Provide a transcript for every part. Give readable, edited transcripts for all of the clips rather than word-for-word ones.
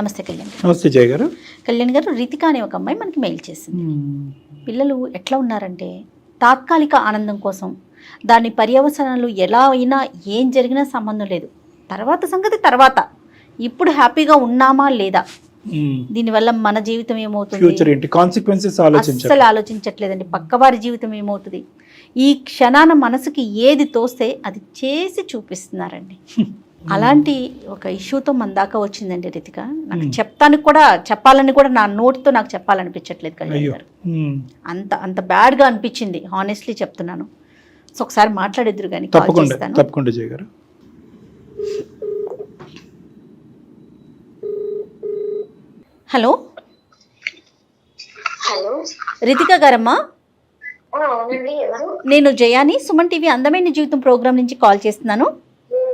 నమస్తే కళ్యాణ్. నమస్తే జయ గారు. కళ్యాణ్ గారు, రితిక అనే ఒక అమ్మాయి మనకి మెయిల్ చేసింది. పిల్లలు ఎట్లా ఉన్నారంటే తాత్కాలిక ఆనందం కోసం దాని పర్యవసనాలు ఎలా అయినా ఏం జరిగినా సంబంధం లేదు, తర్వాత సంగతి తర్వాత, ఇప్పుడు హ్యాపీగా ఉన్నామా లేదా, దీనివల్ల మన జీవితం ఏమవుతుంది, ఫ్యూచర్ ఏంటి, కాన్సిక్వెన్సెస్ అస్సలు ఆలోచించట్లేదండి. పక్కవారి జీవితం ఏమవుతుంది, ఈ క్షణాన మనసుకి ఏది తోస్తే అది చేసి చూపిస్తున్నారండి. అలాంటి ఒక ఇష్యూతో మన దాకా వచ్చిందండి రితిక. నాకు చెప్పాలని కూడా నా నోటితో నాకు చెప్పాలనిపించట్లేదు కళ్యాణ్ గారు. అంత అంత బ్యాడ్గా అనిపించింది, హానెస్ట్లీ చెప్తున్నాను. సో ఒకసారి మాట్లాడిద్దరు కానీ తప్పకుండా జయ గారు. హలో హలో రితిక గారమ్మా, నేను జయాని, సుమన్ టీవీ అందమైన జీవితం ప్రోగ్రామ్ నుంచి కాల్ చేస్తున్నాను.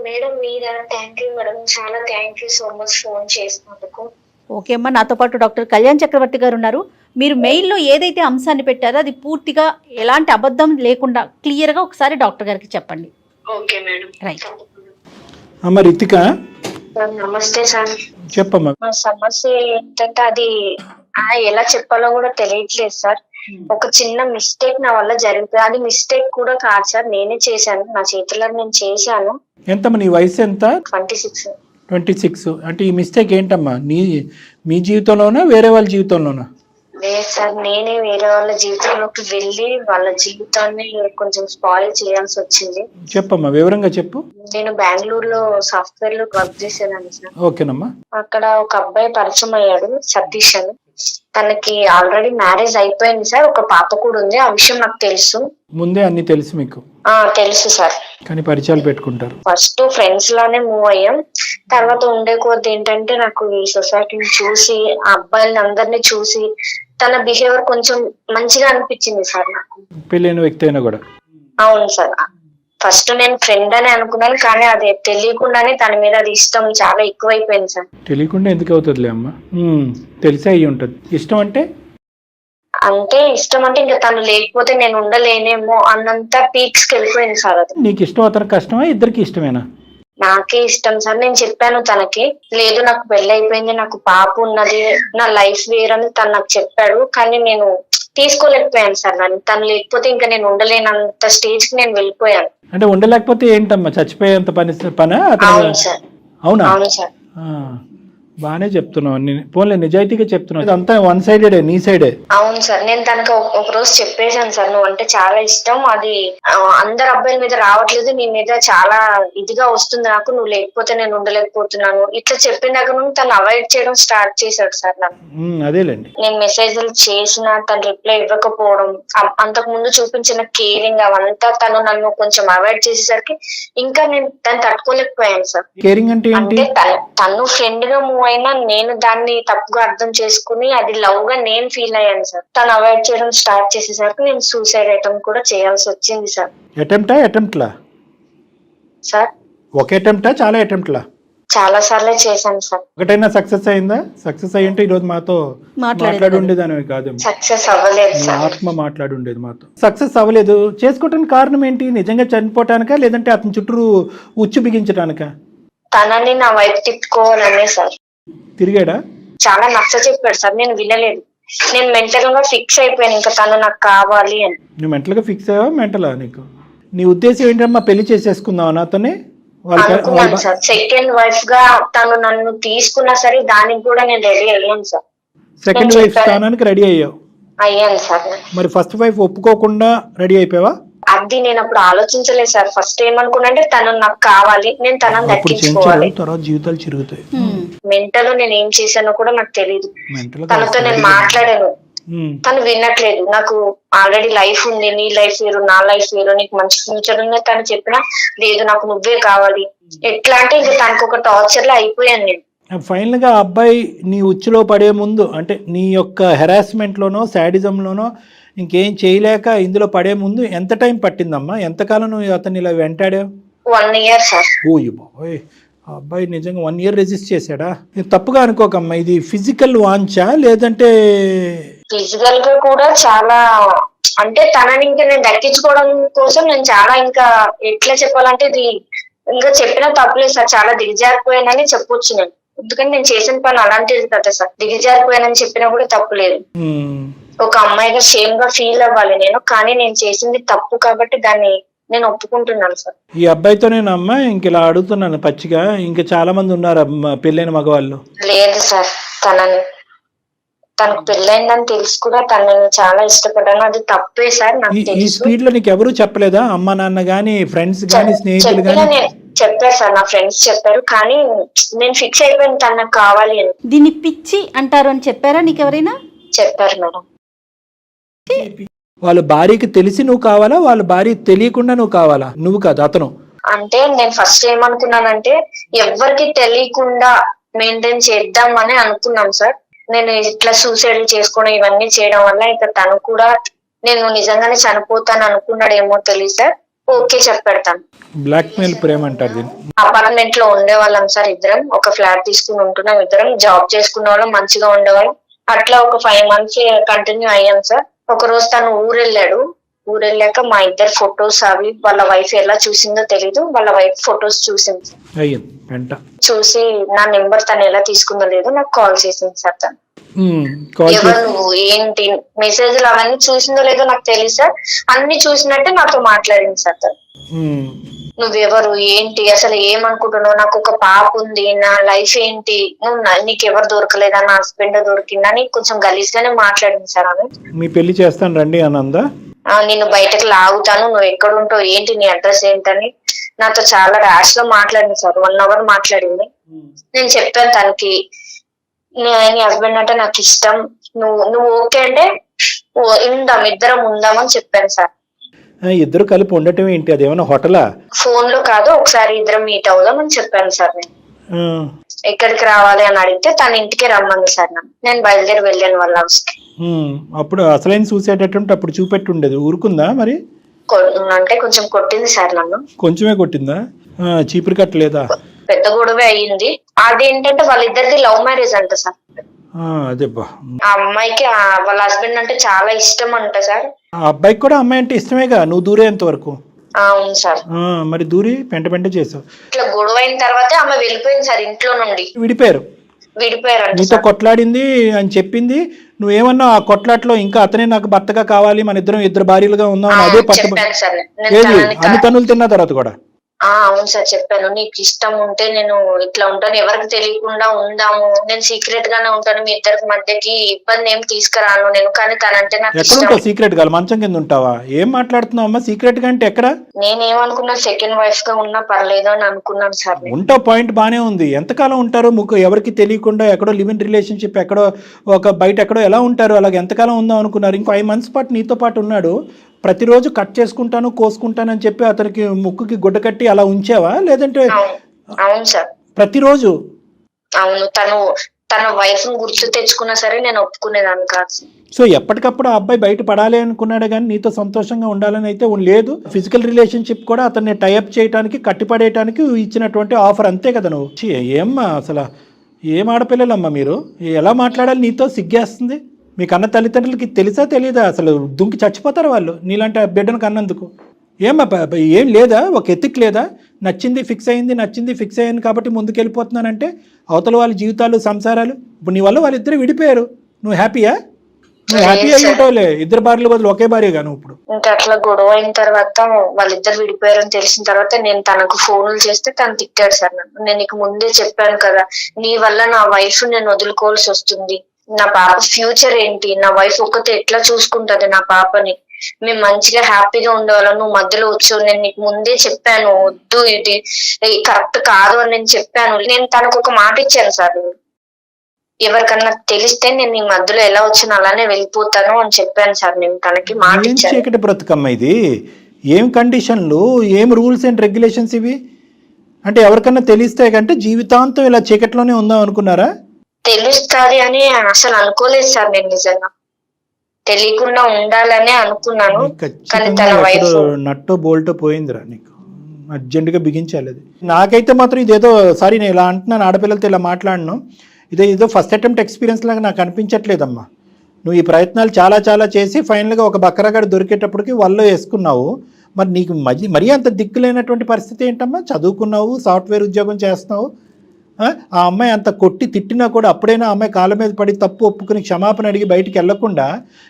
మేడం మీరా? థ్యాంక్ యూ మేడం, చాలా thank you so much phone చేసినందుకు. ఓకే అమ్మా, నాతో పాటు డాక్టర్ కళ్యాణ్ చక్రవర్తి గారు ఉన్నారు. మీరు మెయిల్లో ఏదైతే అంశాన్ని పెట్టారో అది పూర్తిగా ఎలాంటి అబద్ధం లేకుండా క్లియర్గా ఒకసారి డాక్టర్ గారికి చెప్పండి. Okay madam. రైట్ అమ్మ రితిక, నమస్తే సార్. చెప్పమ్మా. మా సమస్య ఏంటంటే అది ఎలా చెప్పాలో కూడా తెలియట్లేదు సార్. ఒక చిన్న మిస్టేక్ నా వల్ల జరిగింది. అది మిస్టేక్ కూడా కాదు సార్, నేనే చేశాను, నా చేతుల్లో నేను చేశాను. ఎంతమ్మా నీ వయసు ఎంత? 26. 26. అంటే ఈ మిస్టేక్ ఏంటమ్మా, మీ జీవితంలోనా వేరే వాళ్ళ జీవితంలోనా? లేదు సార్, నేనే వేరే వాళ్ళ జీవితంలోకి వెళ్ళి వాళ్ళ జీవితాన్ని కొంచెం స్పాయిల్ చేయాల్సి వచ్చింది. చెప్పమ్మా, వివరంగా చెప్పు. నేను బెంగళూరులో సాఫ్ట్వేర్ లో వర్క్ చేసేదాన్ని సార్. ఓకేనమ్మా. అక్కడ ఒక అబ్బాయి పరిచయం అయ్యాడు, సతీష్ అని. తనకి ఆల్రెడీ మ్యారేజ్ అయిపోయింది సార్, ఒక పాప కూడా ఉంది. ఆ విషయం నాకు తెలుసు, ముందే అన్ని తెలుసు మీకు? తెలుసు సార్. కానీ పరిచయాలు పెట్టుకుంటారు. ఫస్ట్ ఫ్రెండ్స్ లానే మూవ్ అయ్యాం. తర్వాత ఉండే కొద్ది ఏంటంటే నాకు ఈ సొసైటీని చూసి, ఆ అబ్బాయిని అందరినీ చూసి తన బిహేవియర్ కొంచెం మంచిగా అనిపించింది సార్ నాకు. పెళ్ళైన వ్యక్తి అయినా కూడా? అవును సార్. ఫస్ట్ నేను ఫ్రెండ్ అని అనుకున్నాను, కానీ అది తెలియకుండానే తన మీద అది ఇష్టం చాలా ఎక్కువైపోయింది సార్. తెలియకుండా ఎందుకు అవుతుందిలే అమ్మా, తెలిసే అయ్యి ఉంటుంది. ఇష్టం అంటే ఇష్టం అంటే ఇంకా తను లేకపోతే నేను ఉండలేనేమో అన్నంత పీక్స్ కి వెళ్ళిపోయింది సార్. అది నీకు ఇష్టం, అతనికి కష్టమా, ఇద్దరికి ఇష్టమేనా? నాకే ఇష్టం సార్. నేను చెప్పాను తనకి, లేదు నాకు పెళ్లి అయిపోయింది, నాకు పాప ఉన్నది, నా లైఫ్ వేరని తను నాకు చెప్పాడు. కానీ నేను తీసుకోలేకపోయాను సార్. తను లేకపోతే ఇంకా నేను ఉండలేనంత స్టేజ్ కి నేను వెళ్ళిపోయాను. అంటే ఉండలేకపోతే ఏంటమ్మా, చచ్చిపోయేంత పనా? అవును సార్. అవునా? అవును సార్. బానే చెప్తున్నావు, పోన్లే నిజాయితీగా చెప్తున్నావు. అంతా వన్ సైడెడ్, నీ సైడే. అవును సార్. నేను తనకు ఒక రోజు చెప్పేశాను సార్, నువ్వు అంటే చాలా ఇష్టం, అది అందరు అబ్బాయిల మీద రావట్లేదు, నీ మీద చాలా ఇదిగా వస్తుంది నాకు, నువ్వు లేకపోతే నేను ఉండలేకపోతున్నాను. ఇట్లా చెప్పిన దగ్గర నుండి తను అవాయిడ్ చేయడం స్టార్ట్ చేశాడు సార్ నాకు. అదేలేండి. నేను మెసేజ్లు చేసిన తను రిప్లై ఇవ్వకపోవడం, అంతకు ముందు చూపించిన కేరింగ్ అవంతా తను నన్ను కొంచెం అవాయిడ్ చేసేసరికి ఇంకా నేను తను తట్టుకోలేకపోయాను సార్. కేరింగ్ అంటే తను ఫ్రెండ్ గా మూవ్ అయినా నేను దాన్ని తప్పుగా అర్థం చేసుకుని అది లవ్ గా నేను ఫీల్ అయ్యాను సార్. తను అవాయిడ్ చేయడం స్టార్ట్ చేసేసరికి నేను సూసైడ్ అటెంప్ట్ కూడా చేయాల్సి వచ్చింది సార్. అటెంప్ట్లా సార్? ఒక అటెంప్టా, చాలా అటెంప్ట్లా? చాలా సార్లే చేశాను సార్. ఒకటైనా సక్సెస్ అయిందా? సక్సెస్ అయ్యింటే ఈ రోజు మాతో మాట్లాడి ఉండేదానివి కాదు. సక్సెస్ అవ్వలేదు సార్. ఆత్మ మాట్లాడి ఉండేది మాతో. సక్సెస్ అవ్వలేదు, చేసుకోవటానికి కారణం ఏంటి? నిజంగా చనిపోవటానికా, లేదంటే అతని చుట్టూ ఉచ్చు బిగించడానికా? తనని నా వైపు తిప్పుకోవాలనే సార్. తిరిగాడా? చాలా నచ్చ చెప్పాడు సార్, నేను వినలేదు. నేను మెంటల్ గా ఫిక్స్ అయిపోయాను, ఇంకా తను నాకు కావాలి అని. నువ్వు మెంటల్ గా ఫిక్స్ అయ్యావా? మెంటలా నీకు? నీ ఉద్దేశం ఏంటమ్మా, పెళ్లి చేసేసుకుందావా నాతోనే? అనుకున్నాను సార్. సెకండ్ వైఫ్ గా తను నన్ను తీసుకున్నా సరే దానికి కూడా నేను రెడీ అయ్యాను సార్. సెకండ్ వైఫ్ స్థానానికి రెడీ అయ్యాను సార్. మరి ఫస్ట్ వైఫ్ ఒప్పుకోకుండా రెడీ అయిపోయావా? అది నేను అప్పుడు ఆలోచించలేదు సార్. ఫస్ట్ ఏమనుకున్నా అంటే తను నాకు కావాలి, నేను తనని దక్కించుకోవాలి. తర్వాత జీవితాలు చిరుగుతాయి. మెంటల్ నేను ఏం చేశానో కూడా నాకు తెలియదు. తనతో నేను మాట్లాడాను, తను వినట్లేదు. నాకు ఆల్రెడీ లైఫ్ ఉంది, నీ లైఫ్ వేరు, నా లైఫ్ వేరు, నీకు మంచి ఫ్యూచర్ ఉంది తను చెప్పినా లేదు నాకు నువ్వే కావాలి. ఎట్లా అంటే ఇంకా తనకు ఒక టార్చర్ లో అయిపోయాను నేను. ఫైనల్ గా అబ్బాయి నీ ఉచ్చులో పడే ముందు, అంటే నీ యొక్క హెరాస్మెంట్ లోనో శాడిజం లోనో ఇంకేం చేయలేక ఇందులో పడే ముందు ఎంత టైం పట్టిందమ్మా? ఎంతకాలం నువ్వు అతన్ని ఇలా వెంటాడావు? 1 year సార్. ఓయ్ బాయ్, ఆ అబ్బాయి నిజంగా 1 year రెజిస్ట్ చేశాడా? తప్పుగా అనుకోకమ్మా, ఇది ఫిజికల్ వాంచా లేదంటే? ఫిజికల్ గా కూడా చాలా, అంటే తనని ఇంకా నేను దక్కించుకోవడం కోసం నేను చాలా, ఇంకా ఎట్లా చెప్పాలంటే ఇది ఇంకా చెప్పిన తప్పులేదు సార్, చాలా దిగజారిపోయానని చెప్పొచ్చు నేను. ఎందుకంటే నేను చేసిన పని అలాంటిది కదా సార్. దిగజారిపోయానని చెప్పినా కూడా తప్పు లేదు. ఒక అమ్మాయిగా షేమ్ గా ఫీల్ అవ్వాలి నేను, కానీ నేను చేసింది తప్పు కాబట్టి దాన్ని నేను ఒప్పుకుంటున్నాను సార్. ఈ అబ్బాయితోనేనమ్మా ఇంక ఇలా అడుగుతున్నాను పచ్చిగా, ఇంకా చాలా మంది ఉన్నారు పెళ్ళైన మగవాళ్ళు? లేదు సార్, తనకు పెళ్ళైందని తెలుసు కూడా తనని చాలా ఇష్టపడ్డాను, అది తప్పే సార్ నాకు ఈ తెలుసు. స్పీడ్ లో నీకు ఎవరు చెప్పలేదా? అమ్మ నాన్న గానీ, ఫ్రెండ్స్ గానీ, స్నేహితులు గానీ? చెప్పారు సార్, నా ఫ్రెండ్స్ చెప్పారు, కానీ నేను ఫిక్స్ అయిపోయాను తను నాకు కావాలి అని. దీన్ని పిచ్చి అంటారు అని చెప్పారా నీకు ఎవరైనా? చెప్పారు మేడం. వాళ్ళ భార్యకి తెలిసి నువ్వు కావాలా, వాళ్ళ భార్య తెలియకుండా నువ్వు కావాలా? నువ్వు కాదు, అతను. అంటే నేను ఫస్ట్ ఏమనుకున్నానంటే ఎవరికి తెలియకుండా మెయింటైన్ చేద్దామని అనుకున్నాం సార్. నేను ఇట్లా సూసైడ్ చేసుకోవడం ఇవన్నీ చేయడం వల్ల ఇక తను కూడా నేను నిజంగానే చనిపోతాను అనుకున్నాడేమో తెలియదు సార్. ఓకే చెప్పాడు తను. బ్లాక్ మెయిల్ ప్రేమ అంటారు దీన్ని. అపార్ట్మెంట్ లో ఉండేవాళ్ళం సార్ ఇద్దరం, ఒక ఫ్లాట్ తీసుకుని ఉంటున్నాం ఇద్దరం, జాబ్ చేసుకునే వాళ్ళం, మంచిగా ఉండేవాళ్ళం. అట్లా ఒక 5 months కంటిన్యూ అయ్యాం సార్. ఒక రోజు తను ఊరెళ్ళాక మా ఇద్దరు ఫొటోస్ అవి వాళ్ళ వైఫ్ ఎలా చూసిందో తెలీదు, వాళ్ళ వైఫ్ ఫొటోస్ చూసింది. చూసి నా నెంబర్ తను ఎలా తీసుకుందో లేదు నాకు కాల్ చేసింది సార్. తను ఎవరు నువ్వు ఏంటి మెసేజ్లు అవన్నీ చూసిందో లేదో నాకు తెలియదు సార్. అన్ని చూసినట్టే నాతో మాట్లాడింది సార్ తను. నువ్వెవరు ఏంటి అసలు ఏమనుకుంటున్నావు, నాకు ఒక పాప ఉంది, నా లైఫ్ ఏంటి, నీకు ఎవరు దొరకలేదా, నా హస్బెండ్ దొరికిందా అని కొంచెం గలీజ్ గానే మాట్లాడింది సార్. ఆమె మీ పెళ్లి చేస్తాను రండి అనందా, నేను బయటకు లాగుతాను, నువ్వు ఎక్కడ ఉంటావు, ఏంటి నీ అడ్రస్ ఏంటని నాతో చాలా ర్యాష్ గా మాట్లాడింది సార్. 1 hour మాట్లాడింది. నేను చెప్పాను తనకి నీ హస్బెండ్ అంటే నాకు ఇష్టం, నువ్వు ఓకే అంటే ఇద్దరం ఉందామని చెప్పాను సార్. ఇద్దరు కలిపి ఉండటం ఏంటి, అది ఏమైనా హోటలా? ఫోన్ లో కాదు, ఒకసారి ఇద్దరం మీట్ అవుదాం అని చెప్పాను సార్. నేను ఎక్కడికి రావాలి అని అడిగితే తన ఇంటికి రమ్మంది సార్. నేను బయలుదేరి వెళ్ళాను వాళ్ళ హౌస్ కి. అప్పుడు అసలైన చూసేటట్టు అప్పుడు చూపెట్టి ఉండేది, ఊరుకుందా మరి? అంటే కొంచెం కొట్టింది సార్ నన్ను. కొంచెమే కొట్టిందా? చీపురు కట్టలేదా? పెద్ద గొడవ అయ్యింది. అదేంటంటే వాళ్ళిద్దరిది లవ్ మ్యారేజ్ అంట సార్. ఆ అమ్మాయికి వాళ్ళ హస్బెండ్ అంటే చాలా ఇష్టం అంట సార్. ఆ అబ్బాయికి కూడా అమ్మాయి అంటే ఇష్టమేగా, నువ్వు దూరేంత వరకు. అవును సార్. మరి దూరి పెంట చేసావు. ఇట్లా గొడవ అయిన తర్వాత ఆమె వెళ్ళిపోయింది సార్ ఇంట్లో నుండి. విడిపోయారు. నీతో కొట్లాడింది అని చెప్పింది, నువ్వేమన్నా ఆ కొట్లాట్లో ఇంకా అతనే నాకు భర్తగా కావాలి, మన ఇద్దరు భార్యలుగా ఉందాం అని అదే పట్టు. అన్ని తన్నులు తిన్న తర్వాత కూడా అవును సార్ చెప్పాను, నీకు ఇష్టం ఉంటే నేను ఇట్లా ఉంటాను, ఎవరికి తెలియకుండా ఉందాము, నేను సీక్రెట్ గానే ఉంటాను, మీ ఇద్దరికి మధ్యకి ఇబ్బంది ఏం తీసుకురాను నేను, కానీ తనంటే నాకు ఎక్కడ సీక్రెట్ గా మంచం కింద ఉంటావా? ఏం మాట్లాడుతున్నావు అమ్మా? సీక్రెట్ గా అంటే ఎక్కడ? నేనేమనుకున్నా సెకండ్ వైఫ్ గా ఉన్నా పర్లేదు అని అనుకున్నాను సార్. ఉంటావు, పాయింట్ బానే ఉంది. ఎంతకాలం ఉంటారు ఎవరికి తెలియకుండా, ఎక్కడో లివ్ ఇన్ రిలేషన్షిప్, ఎక్కడో ఒక బయట ఎక్కడో ఎలా ఉంటారు, అలాగే ఎంతకాలం ఉందాం అనుకున్నారు? ఇంకో 5 months పాటు నీతో పాటు ఉన్నాడు, ప్రతిరోజు కట్ చేసుకుంటాను కోసుకుంటాను అని చెప్పి అతనికి ముక్కుకి గుడ్డ కట్టి అలా ఉంచావా? లేదంటే? అవును సార్, ప్రతిరోజు. అవును, తన వైఫ్ గుర్తు తెచ్చుకున్నా సరే నేను ఒప్పుకునేదాన్ని కాదు. సో ఎప్పటికప్పుడు ఆ అబ్బాయి బయట పడాలి అనుకున్నాడు కానీ నీతో సంతోషంగా ఉండాలని అయితే లేదు. ఫిజికల్ రిలేషన్షిప్ కూడా అతన్ని టైఅప్ చేయడానికి, కట్టిపడేయడానికి ఇచ్చినటువంటి ఆఫర్, అంతే కదా నువ్వు? ఏమ్మా అసలు ఏం ఆడపిల్లలమ్మా మీరు, ఎలా మాట్లాడాలి నీతో? సిగ్గేస్తుంది. మీ కన్న తల్లిదండ్రులకి తెలుసా తెలియదా? అసలు దుంకి చచ్చిపోతారు వాళ్ళు నీలాంటి బిడ్డను కన్నందుకు. ఏమ్మా ఏం లేదా, ఒక ఎత్తిక్ లేదా? నచ్చింది ఫిక్స్ అయింది కాబట్టి ముందుకెళ్ళిపోతున్నానంటే అవతల వాళ్ళ జీవితాలు, సంసారాలు. ఇప్పుడు నీ వల్ల వాళ్ళిద్దరు విడిపోయారు, నువ్వు హ్యాపీయా? నువ్వు హ్యాపీ అయ్యి ఉంటావులే, 2 భార్యల బదులు ఒకే భార్యగా నువ్వు ఇప్పుడు. ఇంకా అట్లా గొడవ అయిన తర్వాత వాళ్ళిద్దరు విడిపోయారని తెలిసిన తర్వాత నేను తనకు ఫోన్లు చేస్తే తను తిట్టాడు సార్ నన్ను. నేను నీకు ముందే చెప్పాను కదా, నీ వల్ల నా వైఫ్ నేను వదులుకోవాల్సి వస్తుంది, నా పాప ఫ్యూచర్ ఏంటి, నా వైఫ్ ఒక్కతే ఎట్లా చూసుకుంటది నా పాపని, మేము మంచిగా హ్యాపీగా ఉండేవాళ్ళం, నువ్వు మధ్యలో వచ్చావు, నేను నీకు ముందే చెప్పాను వద్దు, ఇది కరెక్ట్ కాదు అని నేను చెప్పాను. నేను తనకు ఒక మాట ఇచ్చాను సార్, ఎవరికన్నా తెలిస్తే నేను నీ మధ్యలో ఎలా వచ్చినా అలానే వెళ్ళిపోతాను అని చెప్పాను సార్. నేను తనకి మాట ఇచ్చాను. చీకటి బ్రతుకమ్మ ఇది, ఏం కండిషన్లు, ఏం రూల్స్ అండ్ రెగ్యులేషన్స్ ఇవి? అంటే ఎవరికన్నా తెలిస్తే కంటే జీవితాంతం ఇలా చీకట్లోనే ఉందాం అనుకున్నారా? తెలుస్తుంది అని అసలు అనుకోలేదు సార్. నేను నిజంగా తెలియకుండా ఉండాలనే అనుకున్నాను, కానీ తన వైఫ్ నట్టో బోల్టో పోయిందిరా నీకు, అర్జెంటుగా బిగించాలి అది. నాకైతే మాత్రం ఇదేదో, సారీ నేను ఇలా అంటున్నాను, ఆడపిల్లలతో ఇలా మాట్లాడను, ఇదేదో ఫస్ట్ అటెంప్ట్ ఎక్స్పీరియన్స్ లాగా నాకు అనిపించట్లేదమ్మా. నువ్వు ఈ ప్రయత్నాలు చాలా చేసి ఫైనల్గా ఒక బక్కరగాడు దొరికేటప్పటికి వల్ల వేసుకున్నావు. మరి నీకు మరీ అంత దిక్కులేనటువంటి పరిస్థితి ఏంటమ్మా? చదువుకున్నావు, సాఫ్ట్వేర్ ఉద్యోగం చేస్తున్నావు, ఆ అమ్మాయి అంత కొట్టి తిట్టినా కూడా అప్పుడైనా ఆ అమ్మాయి కాళ్ళ మీద పడి తప్పు ఒప్పుకుని క్షమాపణ అడిగి బయటికి వెళ్లకుండా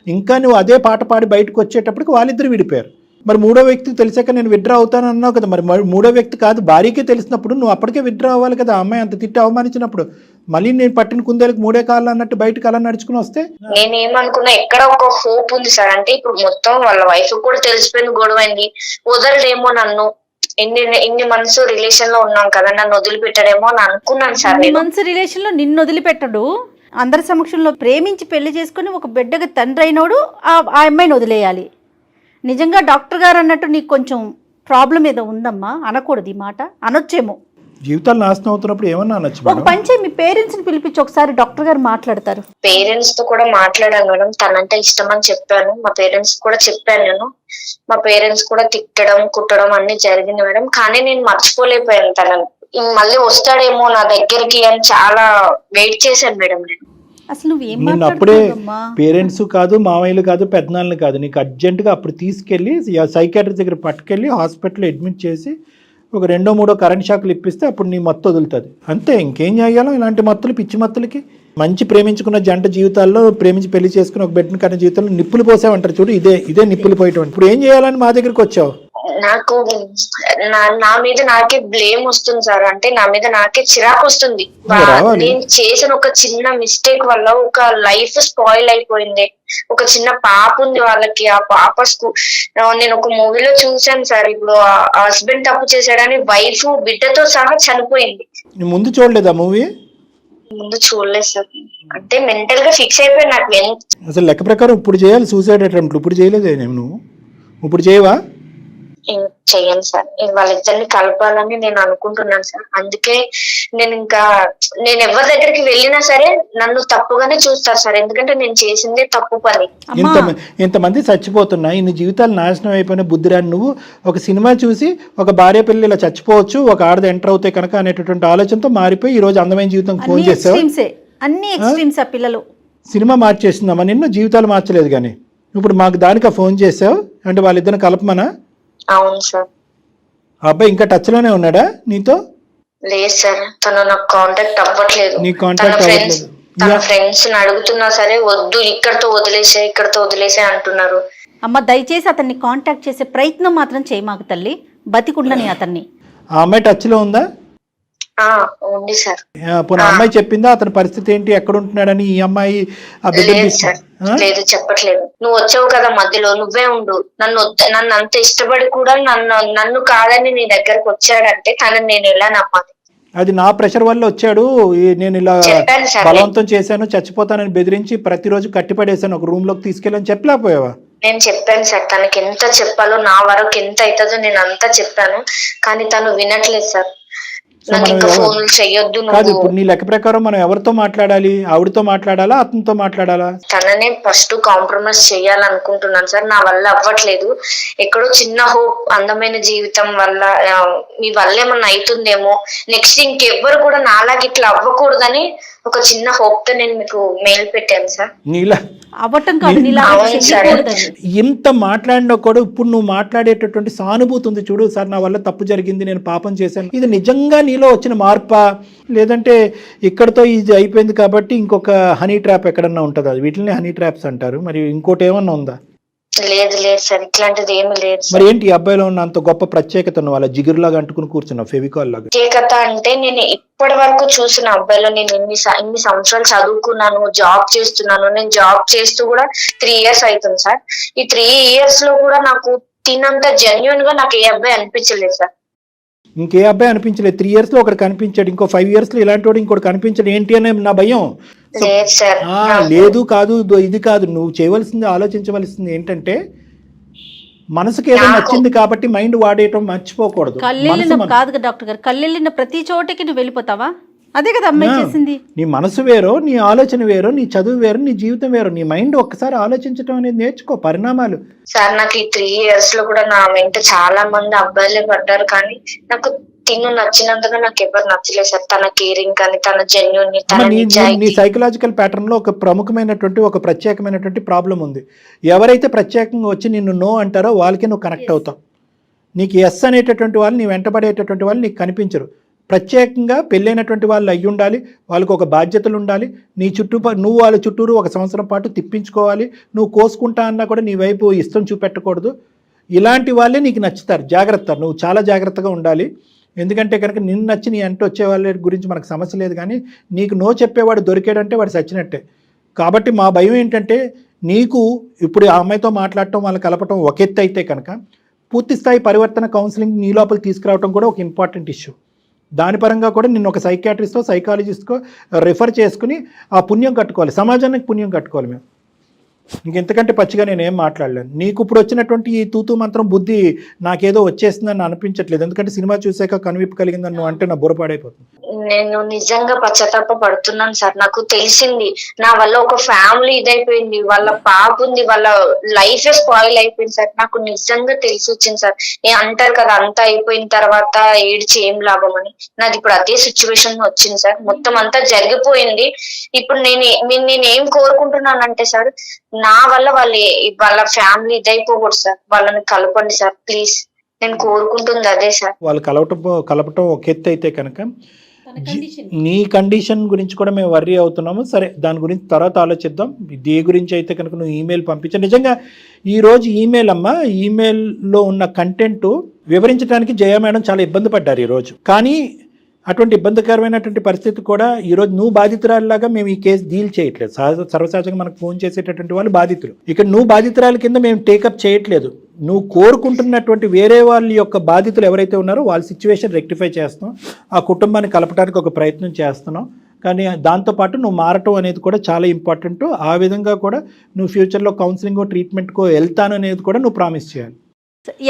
ఇంకా నువ్వు అదే పాట పాడి బయటకు వచ్చేటప్పటికి వాళ్ళిద్దరు విడిపోయారు. మరి మూడో వ్యక్తికి తెలిసాక నేను విత్డ్రా అవుతాను అన్నావు కదా, మరి మూడో వ్యక్తి కాదు భార్యకే తెలిసినప్పుడు నువ్వు అప్పటికే విత్డ్రా అవ్వాలి కదా. ఆ అమ్మాయి అంత తిట్టి అవమానించినప్పుడు మళ్ళీ నేను పట్టిన కుందేలకు మూడే కాళ్ళు అన్నట్టు బయటకు అలా నడుచుకుని వస్తే నేనేమనుకున్నా ఎక్కడ ఒక హోప్ ఉంది సార్. అంటే ఇప్పుడు మొత్తం వాళ్ళ వైఫ్ కూడా తెలిసిపోయింది, గొడవైంది, వదలడేమో నన్ను, ఇన్ని మంత్స్ రిలేషన్ లో ఉన్నాం కదా, నన్ను వదిలిపెట్టడేమో అని అనుకున్నాను సార్. ఇన్ని మంత్స్ రిలేషన్ లో నిన్ను వదిలిపెట్టడు, అందరి సమక్షంలో ప్రేమించి పెళ్లి చేసుకుని ఒక బిడ్డకి తండ్రి అయినోడు ఆ అమ్మాయిని వదిలేయాలి. నిజంగా డాక్టర్ గారు అన్నట్టు నీకు కొంచెం ప్రాబ్లం ఏదో ఉందమ్మా, అనకూడదు ఈ మాట, అనొచ్చేమో. జీవితాలు నాశనం అవుతున్నప్పుడు ఏమన్నా అనొచ్చు. ఒక పంచే మీ పేరెంట్స్ ని పిలిపించి ఒకసారి డాక్టర్ గారు మాట్లాడతారు. పేరెంట్స్ తో కూడా మాట్లాడాను మేడం, తనంటే ఇష్టం అని చెప్పాను. మా పేరెంట్స్ కూడా చెప్పాను నేను. మా పేరెంట్స్ కూడా తిట్టడం కుట్టడం అన్ని జరిగింది మేడం. కానీ నేను మర్చిపోలేకపోయాను తనని. మళ్ళీ వస్తాడేమో నా దగ్గరికి అని చాలా వెయిట్ చేశాను మేడం నేను. అసలు నువ్వేం నిన్ను అప్పుడే పేరెంట్స్ కాదు, మామయ్యలు కాదు, పెద్దనాన్నలు కాదు, నీకు అర్జెంటుగా అప్పుడు తీసుకెళ్ళి సైకాట్రిస్ట్ దగ్గర పట్టుకెళ్ళి హాస్పిటల్లో అడ్మిట్ చేసి ఒక 2-3 కరెంట్ షాకులు ఇప్పిస్తే అప్పుడు నీ మత్తు వదులుతుంది. అంతే, ఇంకేం చేయాలో. ఇలాంటి మత్తులు, పిచ్చి మత్తులకి మంచి ప్రేమించుకున్న జంట జీవితాల్లో, ప్రేమించి పెళ్లి చేసుకుని ఒక బిడ్డను కన్న జీవితంలో నిప్పులు పోసావంటారు చూడు, ఇదే నిప్పులు పోయటం. ఇప్పుడు ఏం చేయాలని మా దగ్గరికి వచ్చావు? నాకు నా మీద నాకే బ్లేమ్ వస్తుంది సార్. అంటే నా మీద నాకే చిరాకు వస్తుంది. నేను చేసిన ఒక చిన్న మిస్టేక్ వల్ల ఒక లైఫ్ స్పాయిల్ అయిపోయింది. ఒక చిన్న పాప ఉంది వాళ్ళకి. ఆ పాప నేను ఒక మూవీలో చూసాను సార్. ఇప్పుడు హస్బెండ్ తప్పు చేశాడని వైఫ్ బిడ్డతో సహా చనిపోయింది. ముందు చూడలేదా మూవీ? ముందు చూడలేదు సార్. అంటే మెంటల్ గా ఫిక్స్ అయిపోయి నాకు అసలు లెక్క ప్రకారం ఇప్పుడు చేయాలి సూసైడ్ అటెంప్ట్. ఇప్పుడు చేయలేదే నువ్వు? ఇప్పుడు చేయవా? చెయ్యను సార్. వాళ్ళిద్దరిని కలపాలని నేను అనుకుంటున్నాను సార్. అందుకే నేను ఎవరి దగ్గరికి వెళ్ళినా సరే నన్ను తప్పుగానే చూస్తారు సార్. ఎందుకంటే నేను చేసిందే తప్పు పని. ఇంతమంది చచ్చిపోతున్నా, ఇన్ని జీవితాలు నాశనం అయిపోయిన బుద్ధిరాని నువ్వు ఒక సినిమా చూసి ఒక భార్య పిల్లలు ఇలా చచ్చిపోవచ్చు, ఒక ఆడది ఎంటర్ అవుతే కనుక అనేటటువంటి ఆలోచనతో మారిపోయి ఈ రోజు అందమైన జీవితం ఫోన్ చేసావు. అన్ని ఎక్స్ట్రీమ్స్ ఆ పిల్లలు. సినిమా మార్చేసిందమ్మా నిన్ను, జీవితాలు మార్చలేదు. కానీ ఇప్పుడు మాకు దానికి ఫోన్ చేసావు అంటే వాళ్ళిద్దరిని కలపమనా? అవును సార్. ఆ అబ్బాయి ఇంకా టచ్ లోనే ఉన్నాడా నీతో? లేదు సార్, తను నాకు కాంటాక్ట్ అవ్వట్లేదు. నీ కాంటాక్ట్ అవ్వట్లేదు. తన ఫ్రెండ్స్ అడుగుతున్నా సరే వద్దు, ఇక్కడతో వదిలేసే అంటున్నారు. అమ్మ దయచేసి అతన్ని కాంటాక్ట్ చేసే ప్రయత్నం మాత్రం చేయమాకు తల్లి, బతికుండని అతన్ని. ఆ అమ్మాయి టచ్ లో ఉందా? ఉంది సార్. అమ్మాయి చెప్పిందా అతని పరిస్థితి ఏంటి, ఎక్కడ ఉంటున్నాడని? ఈ అమ్మాయి లేదు చెప్పట్లేదు. నువ్వు వచ్చావు కదా మధ్యలో, నువ్వే ఉండు. నన్ను అంత ఇష్టపడి కూడా నన్ను కాదని నీ దగ్గరకు వచ్చాడంటే తనని నేను ఎలా నమ్మాలి? అది నా ప్రెషర్ వల్ల వచ్చాడు, నేను ఇలా బలవంతం చేశాను, చచ్చిపోతానని బెదిరించి ప్రతిరోజు కట్టిపడేశాను, ఒక రూమ్ లోకి తీసుకెళ్ళని చెప్పలేకపోయావా? నేను చెప్పాను సార్. తనకి ఎంత చెప్పాలో, నా వరకు ఎంత అవుతుందో నేను అంతా చెప్పాను. కానీ తను వినట్లేదు సార్. కాదు, ఇప్పుడు నీ లెక్క ప్రకారం మనం ఎవరితో మాట్లాడాలి? ఆవిడతో మాట్లాడాలా, అతనితో మాట్లాడాలా? తననే ఫస్ట్ కాంప్రమైజ్ చేయాలనుకుంటున్నాను సార్. నా వల్ల అవ్వట్లేదు. ఎక్కడో చిన్న హోప్, అందమైన జీవితం వల్ల మీ వల్ల ఏమన్నా అవుతుందేమో, నెక్స్ట్ ఇంకెవ్వరు కూడా నాలాగా ఇట్లా అవ్వకూడదని ఒక చిన్న హోప్ తో నేను మీకు మెయిల్ పెట్టాను సార్. నీలా ఇంత మాట్లాడినా కూడా ఇప్పుడు నువ్వు మాట్లాడేటటువంటి సానుభూతి ఉంది చూడు, సార్ నా వల్ల తప్పు జరిగింది, నేను పాపం చేశాను, ఇది నిజంగా నీలో వచ్చిన మార్పా, లేదంటే ఇక్కడతో ఇది అయిపోయింది కాబట్టి ఇంకొక హనీ ట్రాప్ ఎక్కడన్నా ఉంటుందా? వీటిని హనీ ట్రాప్స్ అంటారు. మరి ఇంకోటి ఏమన్నా ఉందా? లేదు సార్, ఇట్లాంటిది ఏమి లేదు. మరి ఏంటి ఈ అబ్బాయిలో ఉన్న అంత గొప్ప ప్రత్యేకత? వాళ్ళ జిగురులాగా అంటుకుని కూర్చున్నావు, ఫెవికాల్ లాగా. ప్రత్యేకత అంటే నేను ఇప్పటి వరకు చూసిన అబ్బాయిలో, నేను ఇన్ని సంవత్సరాలు చదువుకున్నాను, జాబ్ చేస్తున్నాను. నేను జాబ్ చేస్తూ కూడా 3 years అవుతుంది సార్. ఈ 3 years లో కూడా నాకు తినంత జెన్యున్ గా నాకు ఏ అబ్బాయి అనిపించలేదు సార్. ఇంకే అబ్బాయి అనిపించలేదు. 3 years లో ఒకటి కనిపించాడు, ఇంకో 5 years లో ఇలాంటి వాడు ఇంకోటి కనిపించాడు. ఏంటి అనే నా భయం. లేదు కాదు, ఇది కాదు. నువ్వు చేయవలసింది, ఆలోచించవలసింది ఏంటంటే మనసుకి ఏదో నచ్చింది కాబట్టి మైండ్ వాడేయటం మర్చిపోకూడదు. కాదు డాక్టర్ గారు, కళ్ళెళ్ళిన ప్రతి చోటకి నువ్వు వెళ్ళిపోతావా? అదే కదా అమ్మాయి చేసింది. నీ మనసు వేరో, నీ ఆలోచన వేరో, నీ చదువు వేరు, నీ జీవితం వేరు. నీ మైండ్ ఒక్కసారి ఆలోచించడం అనేది నేర్చుకో. పరిణామాలు సార్, నాకు ఈ 3 years లో కూడా నా వెంట చాలా మంది అబ్బాయిలే పడ్డారు. కానీ నాకు తిను నచ్చినంతగా నాకు ఎవరు నచ్చలేదు సార్. తన కేరింగ్ కానీ, తన జెన్యూన్, నీ సైకలాజికల్ ప్యాటర్న్ లో ఒక ప్రముఖమైనటువంటి, ఒక ప్రత్యేకమైనటువంటి ప్రాబ్లం ఉంది. ఎవరైతే ప్రత్యేకంగా వచ్చి నిన్ను నో అంటారో వాళ్ళకి నువ్వు కనెక్ట్ అవుతావు. నీకు ఎస్ అనేటటువంటి వాళ్ళు, నీ వెంటబడేటటువంటి వాళ్ళు నీకు కనిపించరు. ప్రత్యేకంగా పెళ్ళైనటువంటి వాళ్ళు అయ్యి ఉండాలి, వాళ్ళకు ఒక బాధ్యతలు ఉండాలి, నీ నువ్వు వాళ్ళ చుట్టూరు 1 సంవత్సరం పాటు తిప్పించుకోవాలి, నువ్వు కోసుకుంటా అన్నా కూడా నీ వైపు ఇష్టం చూపెట్టకూడదు. ఇలాంటి వాళ్ళే నీకు నచ్చుతారు. జాగ్రత్త, నువ్వు చాలా జాగ్రత్తగా ఉండాలి. ఎందుకంటే కనుక నిన్ను నచ్చి నీ అంటూ వచ్చే వాళ్ళ గురించి మనకు సమస్య లేదు, కానీ నీకు నో చెప్పేవాడు దొరికాడంటే వాడు సచ్చినట్టే. కాబట్టి మా భయం ఏంటంటే నీకు ఇప్పుడు ఆ అమ్మాయితో మాట్లాడటం, వాళ్ళని కలపటం ఒక ఎత్తు అయితే కనుక పూర్తి స్థాయి పరివర్తన కౌన్సిలింగ్ నీ లోపల తీసుకురావడం కూడా ఒక ఇంపార్టెంట్ ఇష్యూ. దాని పరంగా కూడా నిన్ను ఒక సైకియాట్రిస్టో సైకాలజిస్ట్కో రిఫర్ చేసుకుని ఆ పుణ్యం కట్టుకోవాలి, సమాజానికి పుణ్యం కట్టుకోవాలి. మేము ఇంకెంతకంటే పచ్చిగా నేనేం మాట్లాడలేను. నీకు ఇప్పుడు వచ్చినటువంటి ఈ తూతూ మంత్రం బుద్ధి నాకేదో వచ్చేసిందని అనిపించట్లేదు, ఎందుకంటే సినిమా చూసాక కనువిప్పు కలిగిందని నువ్వు అంటే నా బుర్రపాడైపోతుంది. నేను నిజంగా పశ్చాత్తాప పడుతున్నాను సార్. నాకు తెలిసింది నా వల్ల ఒక ఫ్యామిలీ ఇదైపోయింది, వాళ్ళ పాప ఉంది, వాళ్ళ లైఫ్ స్పాయిల్ అయిపోయింది సార్. నాకు నిజంగా తెలిసి వచ్చింది సార్. అంటారు కదా అంతా అయిపోయిన తర్వాత ఏడ్చి ఏం లాభం అని, నాది ఇప్పుడు అదే సిచ్యువేషన్ వచ్చింది సార్. మొత్తం అంతా జరిగిపోయింది. ఇప్పుడు నేనేం కోరుకుంటున్నానంటే సార్, నా వల్ల వాళ్ళ ఫ్యామిలీ ఇదైపోకూడదు సార్. వాళ్ళని కలపండి సార్ ప్లీజ్. నేను కోరుకుంటుంది అదే సార్. వాళ్ళు కలపటం ఒక ఎత్తు అయితే కనుక నీ కండిషన్ గురించి కూడా మేము వర్రీ అవుతున్నాము. సరే, దాని గురించి తర్వాత ఆలోచిద్దాం. దీని గురించి అయితే కనుక నువ్వు ఈమెయిల్ పంపించు. నిజంగా ఈరోజు ఈమెయిల్ అమ్మ, ఈమెయిల్లో ఉన్న కంటెంట్ వివరించడానికి జయ మేడం చాలా ఇబ్బంది పడ్డారు ఈరోజు. కానీ అటువంటి ఇబ్బందికరమైనటువంటి పరిస్థితి కూడా ఈరోజు నువ్వు బాధితురాలిలాగా మేము ఈ కేసు డీల్ చేయట్లేదు. సర్వసహజంగా మనకు ఫోన్ చేసేటటువంటి వాళ్ళు బాధితులు. ఇక్కడ నువ్వు బాధితురాలి కింద మేము టేకప్ చేయట్లేదు. నువ్వు కోరుకుంటున్నటువంటి వేరే వాళ్ళ యొక్క బాధితులు ఎవరైతే ఉన్నారో వాళ్ళ సిచ్యువేషన్ రెక్టిఫై చేస్తాం, ఆ కుటుంబాన్ని కలపడానికి ఒక ప్రయత్నం చేస్తున్నాం. కానీ దాంతోపాటు నువ్వు మారటం అనేది కూడా చాలా ఇంపార్టెంట్. ఆ విధంగా కూడా నువ్వు ఫ్యూచర్లో కౌన్సిలింగో ట్రీట్మెంట్కో వెళ్తాను అనేది కూడా నువ్వు ప్రామిస్ చేయాలి.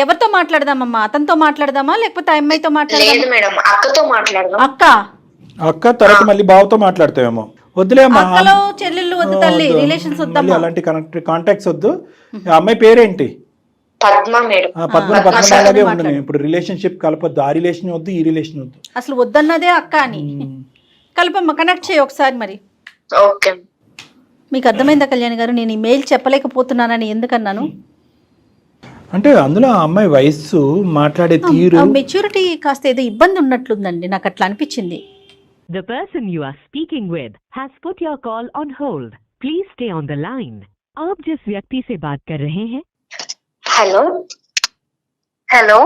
ఎవరితో మాట్లాడదామమ్మా? అతనితో మాట్లాడదామా లేకపోతే అమ్మాయితో మాట్లాడదామా? మేడం అక్కతో మాట్లాడదాం. అక్క తర్వాత మళ్ళీ బావతో మాట్లాడతావేమో. వద్దులేమ్మా, చెల్లెళ్ళు వద్దు తల్లి, రిలేషన్స్ వద్దు, అలాంటి కాంటాక్ట్స్ వద్దు. అమ్మాయి పేరేంటి? పద్మ మేడం. పద్మలాగే ఉండను. ఇప్పుడు రిలేషన్షిప్ కలపొద్దు. ఆ రిలేషన్ వద్దు, ఈ రిలేషన్ వద్దు. అసలు వద్దన్నదే అక్క అని. కలపమ్మ, కనెక్ట్ చేయి ఒకసారి. మరి ఓకే, మీకు అర్థమైందా కళ్యాణ్ గారు నేను ఈ మెయిల్ చెప్పలేకపోతున్నానని ఎందుకన్నాను అంటే అందులో ఆ అమ్మాయి వయస్సు, మాట్లాడే తీరు, మెచ్యూరిటీ కాస్త ఏదో ఇబ్బంది ఉన్నట్లుందండి, నాకు అట్లా అనిపించింది. The person you are speaking with has put your call on hold. Please stay on the line. आप जिस व्यक्ति से बात कर रहे हैं. హలో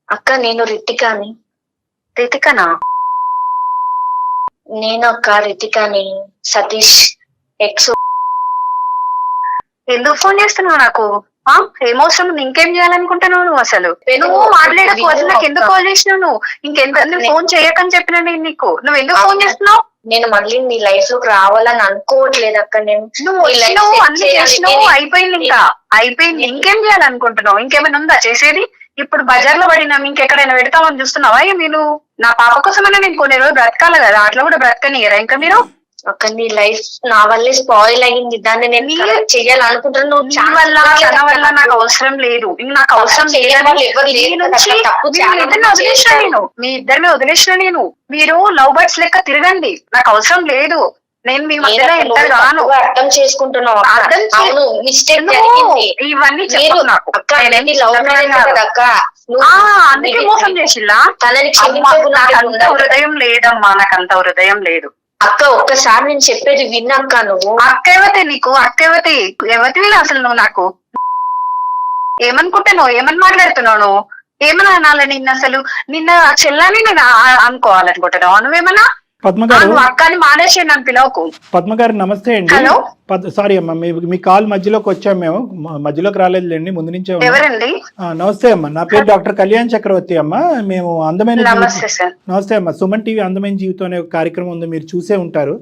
అక్క, నేను రితికాని. రితికనా? నేను అక్క రితికాని, సతీష్ ఎక్స్. ఎందుకు ఫోన్ చేస్తున్నావు నాకు? ఏమవసరం? ఇంకేం చేయాలనుకుంటున్నావు నువ్వు? అసలు నువ్వు మాట్లాడకపోతే నాకు ఎందుకు కాల్ చేసినావు? నువ్వు ఇంకెంత ఫోన్ చేయకని చెప్పినా నేను నీకు. నువ్వు ఎందుకు ఫోన్ చేస్తున్నావు? నేను మళ్ళీ నీ లైఫ్ లోకి రావాలని అనుకోవట్లేదు అక్క. నువ్వు అన్ని చేసినావు, అయిపోయింది. ఇంకా అయిపోయింది. ఇంకేం చేయాలనుకుంటున్నావు? ఇంకేమైనా ఉందా చేసేది? ఇప్పుడు బజార్ లో పడినా ఇంకెక్కడైనా పెడతామని చూస్తున్నావా? మీరు నా పాప కోసమైనా నేను కొన్ని రోజులు బ్రతకాలి కదా, అట్లా కూడా బ్రతకనియరా ఇంకా మీరు? అక్క నీ లైఫ్ నా వల్లే స్పాయిల్ అయ్యింది, దాన్ని నేను చెయ్యాలనుకుంటున్నాను. నువ్వు తన వల్ల నాకు అవసరం లేదు, నాకు అవసరం వదిలేసిన మీ ఇద్దరిని వదిలేసిన నేను. మీరు లవ్ బర్డ్స్ లెక్క తిరగండి, నాకు అవసరం లేదు. నేను మీ మధ్యలో ఎంటర్ గాను. అర్థం చేసుకుంటున్నావు, ఇవన్నీ చెప్పు నాకు. అందుకే మోసం చేసిల్లా? నాకంత హృదయం లేదమ్మా, నాకంత హృదయం లేదు. అక్క ఒక్కసారి నేను చెప్పేది విన్నాక నువ్వు అక్కవతే నీకు అక్కవతి ఎవతివి అసలు? నువ్వు నాకు ఏమనుకుంటున్నావు? ఏమని మాట్లాడుతున్నావు నువ్వు? ఏమన్నా అనాలి నిన్ను? అసలు నిన్న చెల్లని నేను అనుకోవాలనుకుంటున్నావు? నువ్వేమన్నా అక్కని మానేసి నన్ను పిలవకు. పద్మ గారు నమస్తే అండి. హలో, సారీ అమ్మా, మీ కాల్ మధ్యలోకి వచ్చాము, మేము మధ్యలోకి రాలేదులేండి, ముందు నుంచే. ఎవరండి? నమస్తే అమ్మా, నా పేరు డాక్టర్ కళ్యాణ్ చక్రవర్తి అమ్మా. మేము అందమైన నమస్తే అమ్మా, సుమన్ టీవీ అందమైన జీవితం అనే ఒక కార్యక్రమం ఉంది, మీరు చూసే ఉంటారు.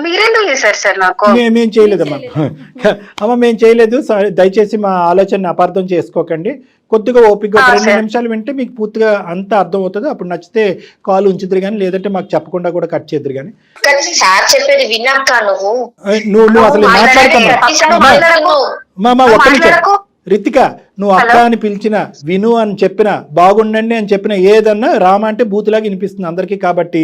మీరెందుకు చేశారు సార్ నాకు? మేము చేయలేదమ్మా. అమ్మ మేము చేయలేదు, దయచేసి మా ఆలోచనని అపార్థం చేసుకోకండి. కొద్దిగా ఓపిక 2 నిమిషాలు వింటే మీకు పూర్తిగా అంతా అర్థం అవుతుంది. అప్పుడు నచ్చితే కాల్ ఉంచుదురు కానీ, లేదంటే మాకు చెప్పకుండా కూడా కట్ చేద్దరు కానీ. చెప్పేది విన్నాక నువ్వు అసలు మాట్లాడుతున్నావు. రితిక, నువ్వు అక్క అని పిలిచిన, విను అని చెప్పిన, బాగుండండి అని చెప్పిన, ఏదన్నా రామ అంటే బూతులాగా వినిపిస్తుంది అందరికీ. కాబట్టి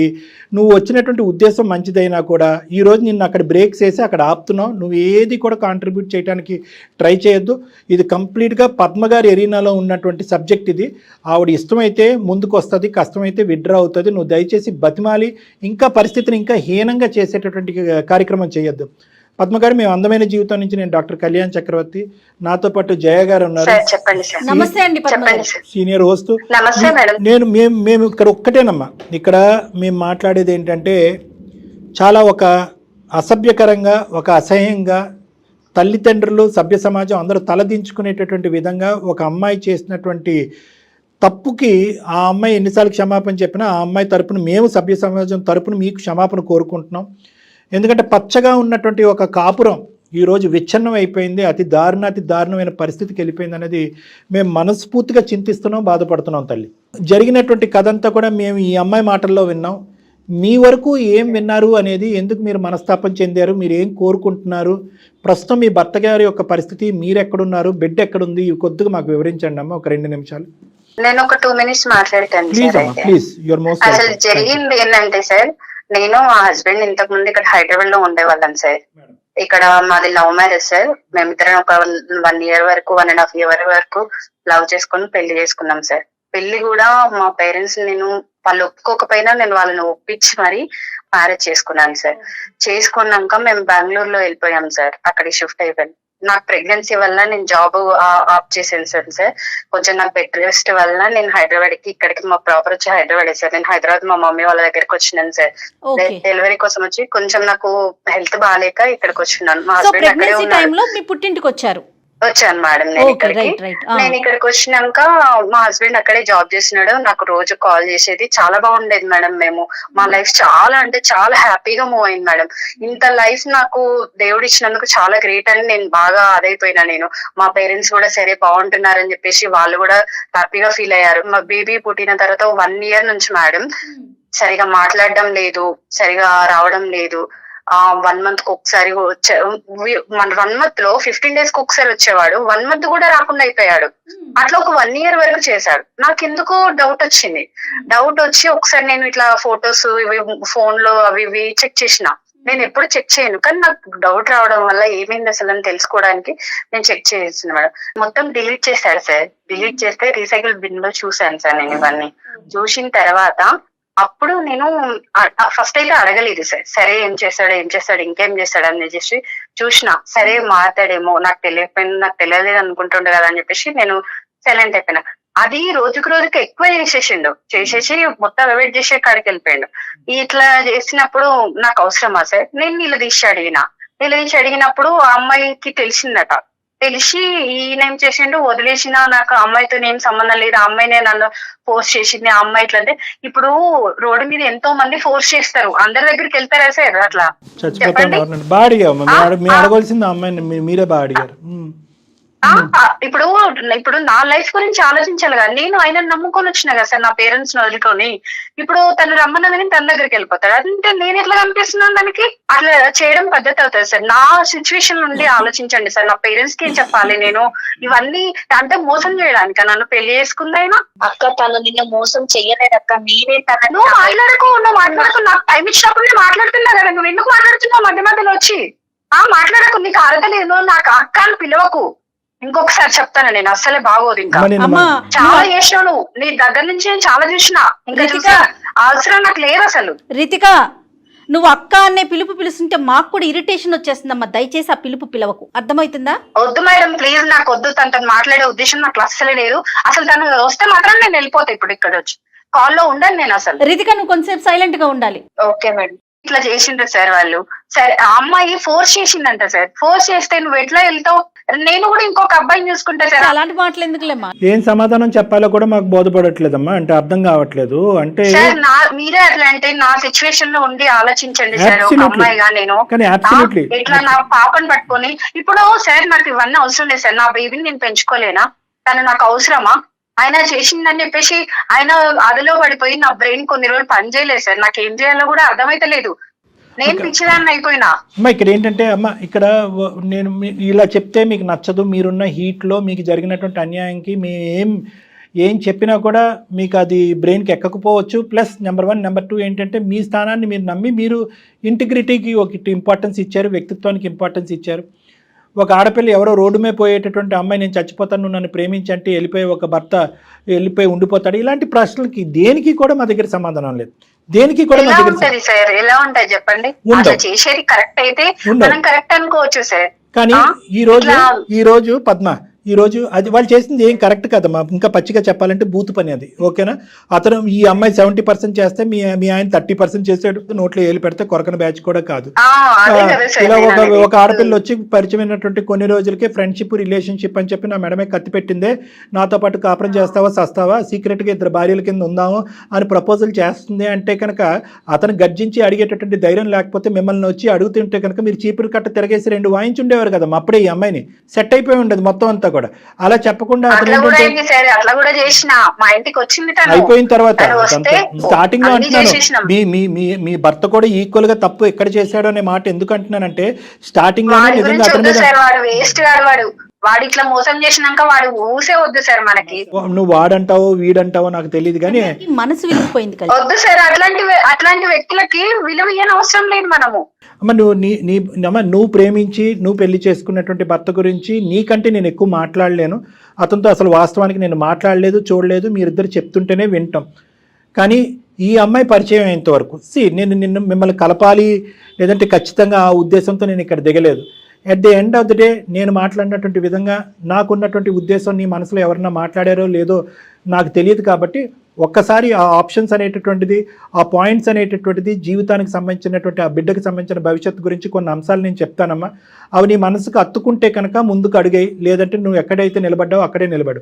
నువ్వు వచ్చినటువంటి ఉద్దేశం మంచిదైనా కూడా ఈరోజు నిన్ను అక్కడ బ్రేక్స్ వేసి అక్కడ ఆపుతున్నావు. నువ్వు ఏది కూడా కాంట్రిబ్యూట్ చేయడానికి ట్రై చేయొద్దు. ఇది కంప్లీట్గా పద్మగారి ఎరీనాలో ఉన్నటువంటి సబ్జెక్ట్. ఇది ఆవిడ ఇష్టమైతే ముందుకు వస్తుంది, కష్టమైతే విత్డ్రా అవుతుంది. నువ్వు దయచేసి బతిమాలి ఇంకా పరిస్థితిని ఇంకా హీనంగా చేసేటటువంటి కార్యక్రమం చేయొద్దు. పద్మగారు, మేము అందమైన జీవితం నుంచి నేను డాక్టర్ కళ్యాణ్ చక్రవర్తి, నాతో పాటు జయ గారు ఉన్నారు, నమస్తే అండి సీనియర్ హోస్ట్. మేము ఇక్కడ ఒక్కటేనమ్మా, ఇక్కడ మేము మాట్లాడేది ఏంటంటే చాలా ఒక అసభ్యకరంగా, ఒక అసహ్యంగా, తల్లిదండ్రులు, సభ్య సమాజం అందరూ తలదించుకునేటటువంటి విధంగా ఒక అమ్మాయి చేసినటువంటి తప్పుకి ఆ అమ్మాయి ఎన్నిసార్లు క్షమాపణ చెప్పినా ఆ అమ్మాయి తరపున మేము సభ్య సమాజం తరపున మీకు క్షమాపణ కోరుకుంటున్నాం. ఎందుకంటే పచ్చగా ఉన్నటువంటి ఒక కాపురం ఈరోజు విచ్ఛిన్నం అయిపోయింది, అతి దారుణమైన పరిస్థితికి వెళ్ళిపోయింది అనేది మేము మనస్ఫూర్తిగా చింతిస్తున్నాం, బాధపడుతున్నాం. తల్లి, జరిగినటువంటి కథ అంతా కూడా మేము ఈ అమ్మాయి మాటల్లో విన్నాం. మీ వరకు ఏం విన్నారు అనేది, ఎందుకు మీరు మనస్తాపం చెందారు, మీరు ఏం కోరుకుంటున్నారు, ప్రస్తుతం మీ భర్త గారి యొక్క పరిస్థితి, మీరు ఎక్కడున్నారు, బిడ్డ ఎక్కడుంది, ఇవి కొద్దిగా మాకు వివరించండి అమ్మ, ఒక 2 నిమిషాలు. నేను ఒక 2 minutes మాట్లాడతాను. Please, your most. అసలు జరిగింది ఏంటంటే సార్, నేను మా హస్బెండ్ ఇంతకు ముందు ఇక్కడ హైదరాబాద్ లో ఉండేవాళ్ళం సార్. ఇక్కడ మాది లవ్ మ్యారేజ్ సార్. మేమిద్దరం ఒక 1 year వరకు, 1.5 year వరకు లవ్ చేసుకుని పెళ్లి చేసుకున్నాం సార్. పెళ్లి కూడా మా పేరెంట్స్, నేను వాళ్ళు ఒప్పుకోకపోయినా నేను వాళ్ళని ఒప్పించి మరి మ్యారేజ్ చేసుకున్నాను సార్. చేసుకున్నాక మేము బెంగళూరులో వెళ్ళిపోయాం సార్. అక్కడికి షిఫ్ట్ అయిపోయాను. నాకు ప్రెగ్నెన్సీ వల్ల నేను జాబ్ ఆప్ చేసాను సార్. కొంచెం నాకు బెడ్ రెస్ట్ వల్ల నేను హైదరాబాద్ కి, ఇక్కడికి మా ప్రాపర్ వచ్చి హైదరాబాద్ సార్. నేను హైదరాబాద్ మా మమ్మీ వాళ్ళ దగ్గరికి వచ్చినాను సార్. డెలివరీ కోసం వచ్చి కొంచెం నాకు హెల్త్ బాగాలేక ఇక్కడికి వచ్చినాను. మా హస్బెండ్ అక్కడే ఉన్నారు. పుట్టింటికి వచ్చారు? వచ్చాను మేడం. నేను ఇక్కడికి వచ్చినాక మా హస్బెండ్ అక్కడే జాబ్ చేసినాడు. నాకు రోజు కాల్ చేసేది. చాలా బాగుండేది మేడం. మేము మా లైఫ్ చాలా అంటే చాలా హ్యాపీగా మూవ్ అయింది మేడం. ఇంత లైఫ్ నాకు దేవుడు ఇచ్చినందుకు చాలా గ్రేట్ అని నేను బాగా అదైపోయినా. నేను మా పేరెంట్స్ కూడా సరే బాగుంటున్నారని చెప్పేసి వాళ్ళు కూడా హ్యాపీగా ఫీల్ అయ్యారు. మా బేబీ పుట్టిన తర్వాత 1 year నుంచి మేడం సరిగా మాట్లాడడం లేదు, సరిగా రావడం లేదు. 1 month కి ఒకసారి వచ్చే, 1 month లో 15 days కి ఒకసారి వచ్చేవాడు. 1 month కూడా రాకుండా అయిపోయాడు. అట్లా ఒక 1 year వరకు చేశాడు. నాకు ఎందుకో డౌట్ వచ్చింది. డౌట్ వచ్చి ఒకసారి నేను ఇట్లా ఫొటోస్ ఇవి ఫోన్ లో అవి ఇవి చెక్ చేసిన. నేను ఎప్పుడు చెక్ చేయను, కానీ నాకు డౌట్ రావడం వల్ల ఏమైంది అసలు అని తెలుసుకోవడానికి నేను చెక్ చేసిన మేడం. మొత్తం డిలీట్ చేశాడు సార్. డిలీట్ చేస్తే రీసైకిల్ బిన్ లో చూసాను సార్. నేను ఇవన్నీ చూసిన తర్వాత అప్పుడు నేను ఫస్ట్ అయితే అడగలేదు సార్. సరే ఏం చేస్తాడు ఇంకేం చేస్తాడు అని చెప్పేసి చూసిన. సరే మాట్లాడేమో, నాకు తెలియలేదు అనుకుంటుండే కదా అని చెప్పేసి నేను సైలెంట్ అయిపోయినా. అది రోజుకు ఎక్కువ చేసేసి మొత్తం అవాయిడ్ చేసే కాడికి వెళ్ళిపోయాడు. ఇట్లా చేసినప్పుడు నాకు అవసరమా సార్? నేను నిలదీసి అడిగినప్పుడు ఆ అమ్మాయికి తెలిసిందట. తెలిసి ఈయనేం చేసిండు, వదిలేసిన, నాకు అమ్మాయితో ఏం సంబంధం లేదు, ఆ అమ్మాయినే నన్ను ఫోర్స్ చేసింది, ఆ అమ్మాయి ఇట్లా. అంటే ఇప్పుడు రోడ్డు మీద ఎంతో మంది ఫోర్స్ చేస్తారు, అందరి దగ్గరికి వెళ్తారా సార్? అట్లా చెప్పండి. ఇప్పుడు నా లైఫ్ గురించి ఆలోచించాలి కదా. నేను ఆయన నమ్ముకొని వచ్చిన కదా సార్, నా పేరెంట్స్ ని వదులుకొని. ఇప్పుడు తను రమ్మన్నదని తన దగ్గరికి వెళ్ళిపోతాడు. అంటే నేను ఎట్లా కనిపిస్తున్నాను దానికి? అట్లా చేయడం పద్ధతి అవుతుంది సార్. నా సిచ్యువేషన్ నుండి ఆలోచించండి సార్. నా పేరెంట్స్ కి ఏం చెప్పాలి నేను? ఇవన్నీ అంటే మోసం చేయడానికి నన్ను పెళ్లి చేసుకుందైనా. అక్క తను నిన్ను మోసం చెయ్యలేదు అక్క, నేనే తన. నువ్వు మాట్లాడకు. నాకు టైం ఇచ్చినప్పుడు నేను మాట్లాడుతున్నా కదా. నువ్వు ఎందుకు మాట్లాడుతున్నావు మధ్య మధ్యలో వచ్చి? మాట్లాడకు. నీకు అర్హత లేదు. నాకు అక్క అని పిలవకు. ఇంకొకసారి చెప్తాను, నేను అస్సలే బాగోదు. ఇంకా చాలా చేసినాను నీ దగ్గర నుంచి, నేను చాలా చూసినా. ఇంకా అవసరం నాకు లేదు అసలు. రితిక, నువ్వు అక్క అనే పిలుపు పిలుస్తుంటే మాకు కూడా ఇరిటేషన్ వచ్చేస్తుందమ్మా. దయచేసి ఆ పిలుపు పిలవకు, అర్థమవుతుందా? వద్దు మేడం, ప్లీజ్. నాకు వద్దు. తనతో మాట్లాడే ఉద్దేశం నాకు అస్సలే లేదు. అసలు తను వస్తే మాత్రం నేను వెళ్ళిపోతా. ఇప్పుడు ఇక్కడ వచ్చి కాల్లో ఉండను నేను అసలు. రితిక, నువ్వు కొంచెంసేపు సైలెంట్ గా ఉండాలి. Okay madam. ఇట్లా చేసిండ్రు సార్ వాళ్ళు. సరే, ఆ అమ్మాయి ఫోర్స్ చేసిందంట సార్. ఫోర్స్ చేస్తే నువ్వు ఎట్లా వెళ్తావు? నేను కూడా ఇంకొక అబ్బాయిని చూసుకుంటా సార్. అలాంటి మాటలు ఎందుకులేమ్మా? ఏం సమాధానం చెప్పాలో కూడా మాకు బోధపడట్లేదమ్మా. అంటే అర్థం కావట్లేదు. అంటే సార్ మీరే అట్లా అంటే నా సిచ్యువేషన్ లో ఉండి ఆలోచించండి సార్. ఒక అమ్మాయిగా నేను ఇట్లా నా పాపను పట్టుకొని, ఇప్పుడు సార్ నాకు ఇవన్నీ అవసరం లేదు సార్. నా బేబీని నేను పెంచుకోలేనా? తను నాకు అవసరమా? ఆయన చేసిందని చెప్పేసి ఆయన అదిలో పడిపోయి నా బ్రెయిన్ కొన్ని రోజులు పని చేయలేదు సార్. నాకు ఏం చేయాలో కూడా అర్థమైతే లేదు. నేను పిచ్చిదాన్ని అయిపోయినా. అమ్మ ఇక్కడ ఏంటంటే అమ్మ ఇక్కడ నేను ఇలా చెప్తే మీకు నచ్చదు, మీరున్న హీట్లో మీకు జరిగినటువంటి అన్యాయంకి ఏం చెప్పినా కూడా మీకు అది బ్రెయిన్కి ఎక్కకపోవచ్చు. ప్లస్ నెంబర్ 1, నెంబర్ 2 ఏంటంటే మీ స్థానాన్ని మీరు నమ్మి మీరు ఇంటిగ్రిటీకి ఒక ఇంపార్టెన్స్ ఇచ్చారు, వ్యక్తిత్వానికి ఇంపార్టెన్స్ ఇచ్చారు. ఒక ఆడపిల్ల ఎవరో రోడ్డు మీద పోయేటటువంటి అమ్మాయి నేను చచ్చిపోతాను నువ్వు నన్ను ప్రేమించంటే వెళ్ళిపోయి ఒక భర్త వెళ్ళిపోయి ఉండిపోతాడు. ఇలాంటి ప్రశ్నలకి దేనికి కూడా మా దగ్గర సమాధానం లేదు. దేనికి కూడా మా దగ్గర సార్ ఎలా ఉంటాయి చెప్పండి. చేసేది కరెక్ట్ అయితే మనం కరెక్ట్ అనుకోవచ్చు సార్. కానీ ఈ రోజు పద్మ ఈ రోజు అది వాళ్ళు చేసింది ఏం కరెక్ట్ కదమ్మా. ఇంకా పచ్చిగా చెప్పాలంటే బూతు పని అది. ఓకేనా? అతను ఈ అమ్మాయి 70% చేస్తే మీ ఆయన 30% చేసాడు. నోట్లో ఏలు పెడితే కొరకన బ్యాచ్ కూడా కాదు. ఇలా ఒక ఆడపిల్ల వచ్చి పరిచయమైనటువంటి కొన్ని రోజులకే ఫ్రెండ్షిప్ రిలేషన్షిప్ అని చెప్పి నా మెడమే కత్తి పెట్టిందే, నాతో పాటు కాపురం చేస్తావా సస్తావా, సీక్రెట్గా 2 భార్యల కింద ఉందాము అని ప్రపోజల్ చేస్తుంది అంటే కనుక అతను గర్జించి అడిగేటటువంటి ధైర్యం లేకపోతే మిమ్మల్ని వచ్చి అడుగుతుంటే కనుక మీరు చీపురు కట్ట తిరగేసి 2 వాయించి ఉండేవారు కదా. అప్పుడే ఈ అమ్మాయిని సెట్ అయిపోయి ఉండదు మొత్తం అంతా కూడా. అలా చెప్పకుండా అయిపోయిన తర్వాత స్టార్టింగ్ లో అంటున్నాను మీ భర్త కూడా ఈక్వల్ గా తప్పు ఎక్కడ చేశాడు అనే మాట ఎందుకు అంటున్నానంటే స్టార్టింగ్ లో నిజంగా అతని మీద వాడు ఇట్లా మోసం చేసినాక వాడు ఊసే వద్దు సార్ మనకి. నువ్వు వాడంటావో వీడంటావో నాకు తెలియదు కానీ మనసు విలిగిపోయింది కదా. వద్దు సార్ అట్లాంటి వ్యక్తులకి విలువ ఇయ్యని అవసరం లేదు మనము. అమ్మ నువ్వు ప్రేమించి నువ్వు పెళ్లి చేసుకున్నటువంటి భర్త గురించి నీకంటే నేను ఎక్కువ మాట్లాడలేను. అతనితో అసలు వాస్తవానికి నేను మాట్లాడలేదు, చూడలేదు, మీరిద్దరు చెప్తుంటేనే వింటాం. కానీ ఈ అమ్మాయి పరిచయం అయ్యేంతవరకు నేను మిమ్మల్ని కలపాలి లేదంటే ఖచ్చితంగా ఆ ఉద్దేశంతో నేను ఇక్కడ దిగలేదు. At the end of the day నేను మాట్లాడినటువంటి విధంగా నాకున్నటువంటి ఉద్దేశం నీ మనసులో ఎవరన్నా మాట్లాడారో లేదో నాకు తెలియదు. కాబట్టి ఒక్కసారి ఆ ఆప్షన్స్ అనేటటువంటిది, ఆ పాయింట్స్ అనేటటువంటిది, జీవితానికి సంబంధించినటువంటి ఆ బిడ్డకు సంబంధించిన భవిష్యత్తు గురించి కొన్ని అంశాలు నేను చెప్తానమ్మా. అవి నీ మనసుకు అత్తుకుంటే కనుక ముందుకు అడిగాయి, లేదంటే నువ్వు ఎక్కడైతే నిలబడ్డావో అక్కడే నిలబడు.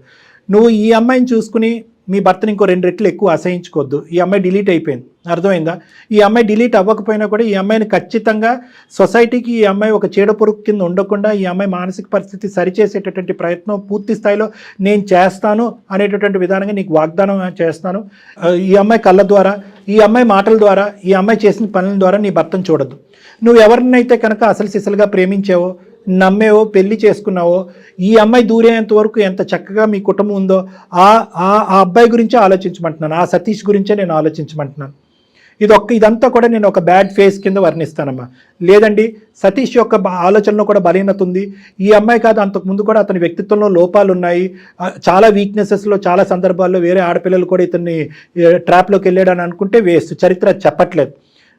నువ్వు ఈ అమ్మాయిని చూసుకుని మీ భర్తని ఇంకో 2 రెట్లు ఎక్కువ అసహించుకోవద్దు. ఈ అమ్మాయి డిలీట్ అయిపోయింది, అర్థమైందా? ఈ అమ్మాయి డిలీట్ అవ్వకపోయినా కూడా ఈ అమ్మాయిని ఖచ్చితంగా సొసైటీకి ఈ అమ్మాయి ఒక చీడపురుగు కింద ఉండకుండా ఈ అమ్మాయి మానసిక పరిస్థితి సరిచేసేటటువంటి ప్రయత్నం పూర్తి స్థాయిలో నేను చేస్తాను అనేటటువంటి విధానంగా నీకు వాగ్దానం చేస్తాను. ఈ అమ్మాయి కళ్ళ ద్వారా, ఈ అమ్మాయి మాటల ద్వారా, ఈ అమ్మాయి చేసిన పనుల ద్వారా నీ భర్తను చూడద్దు. నువ్వు ఎవరినైతే కనుక అసలు సిసలుగా ప్రేమించావో, నమ్మేవో, పెళ్లి చేసుకున్నావో, ఈ అమ్మాయి దూరేంత వరకు ఎంత చక్కగా మీ కుటుంబం ఉందో ఆ అబ్బాయి గురించే ఆలోచించమంటున్నాను. ఆ సతీష్ గురించే నేను ఆలోచించమంటున్నాను. ఇదంతా కూడా నేను ఒక బ్యాడ్ ఫేస్ కింద వర్ణిస్తానమ్మా. లేదండి సతీష్ యొక్క ఆలోచనలో కూడా బలహీనత ఉంది. ఈ అమ్మాయి కాదు, అంతకుముందు కూడా అతని వ్యక్తిత్వంలో లోపాలు ఉన్నాయి. చాలా వీక్నెసెస్లో చాలా సందర్భాల్లో వేరే ఆడపిల్లలు కూడా ఇతన్ని ట్రాప్లోకి వెళ్ళాడని అనుకుంటే వేస్ట్. చరిత్ర చెప్పట్లేదు.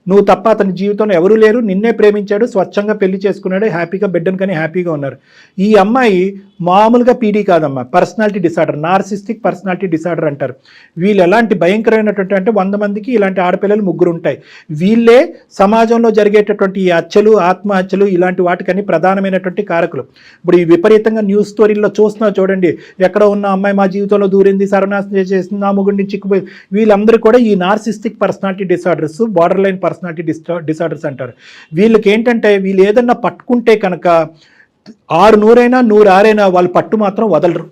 నువ్వు తప్ప అతని జీవితంలో ఎవరూ లేరు. నిన్నే ప్రేమించాడు, స్వచ్ఛంగా పెళ్లి చేసుకున్నాడు, హ్యాపీగా బిడ్డను కానీ హ్యాపీగా ఉన్నారు. ఈ అమ్మాయి మామూలుగా పీడీ కాదమ్మా, personality disorder, narcissistic personality disorder అంటారు. వీళ్ళు ఎలాంటి భయంకరమైనటువంటి అంటే 100 మందికి ఇలాంటి ఆడపిల్లలు 3 ఉంటాయి. వీళ్ళే సమాజంలో జరిగేటటువంటి ఈ హత్యలు, ఆత్మహత్యలు ఇలాంటి వాటికని ప్రధానమైనటువంటి కారకులు. ఇప్పుడు ఈ విపరీతంగా న్యూస్ స్టోరీల్లో చూస్తున్నా చూడండి, ఎక్కడ ఉన్న అమ్మాయి మా జీవితంలో దూరింది, సర్వనాశనం చేసింది, నా మొగుడిని చిక్కుపోయి, వీళ్ళందరూ కూడా ఈ narcissistic personality disorders, border line personality disorders అంటారు. వీళ్ళకి ఏంటంటే వీళ్ళు ఏదన్నా పట్టుకుంటే కనుక 600 అయినా 106 వాళ్ళు పట్టు మాత్రం వదలరు.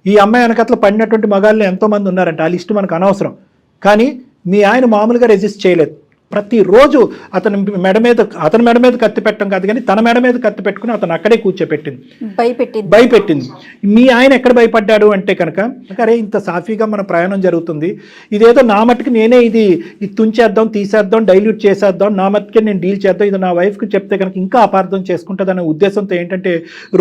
ఈ అమ్మాయి వెనకట్ల పడినటువంటి మగాళ్ళు ఎంతోమంది ఉన్నారంట, ఆ లిస్టు మనకు అనవసరం. కానీ మీ ఆయన మామూలుగా రెసిస్ట్ చేయలేదు. ప్రతిరోజు అతని మెడ మీద కత్తి పెట్టడం కాదు కానీ తన మెడ మీద కత్తి పెట్టుకుని అతను అక్కడే కూర్చోపెట్టింది, భయపెట్టింది. మీ ఆయన ఎక్కడ భయపడ్డాడు అంటే కనుక అరే ఇంత సాఫీగా మన ప్రయాణం జరుగుతుంది, ఇదేదో నా మట్టుకు నేనే ఇది తుంచేద్దాం, తీసేద్దాం, డైల్యూట్ చేసేద్దాం, నా మట్టుకే నేను డీల్ చేద్దాం, ఇది నా వైఫ్కి చెప్తే కనుక ఇంకా అపార్థం చేసుకుంటుందనే ఉద్దేశంతో ఏంటంటే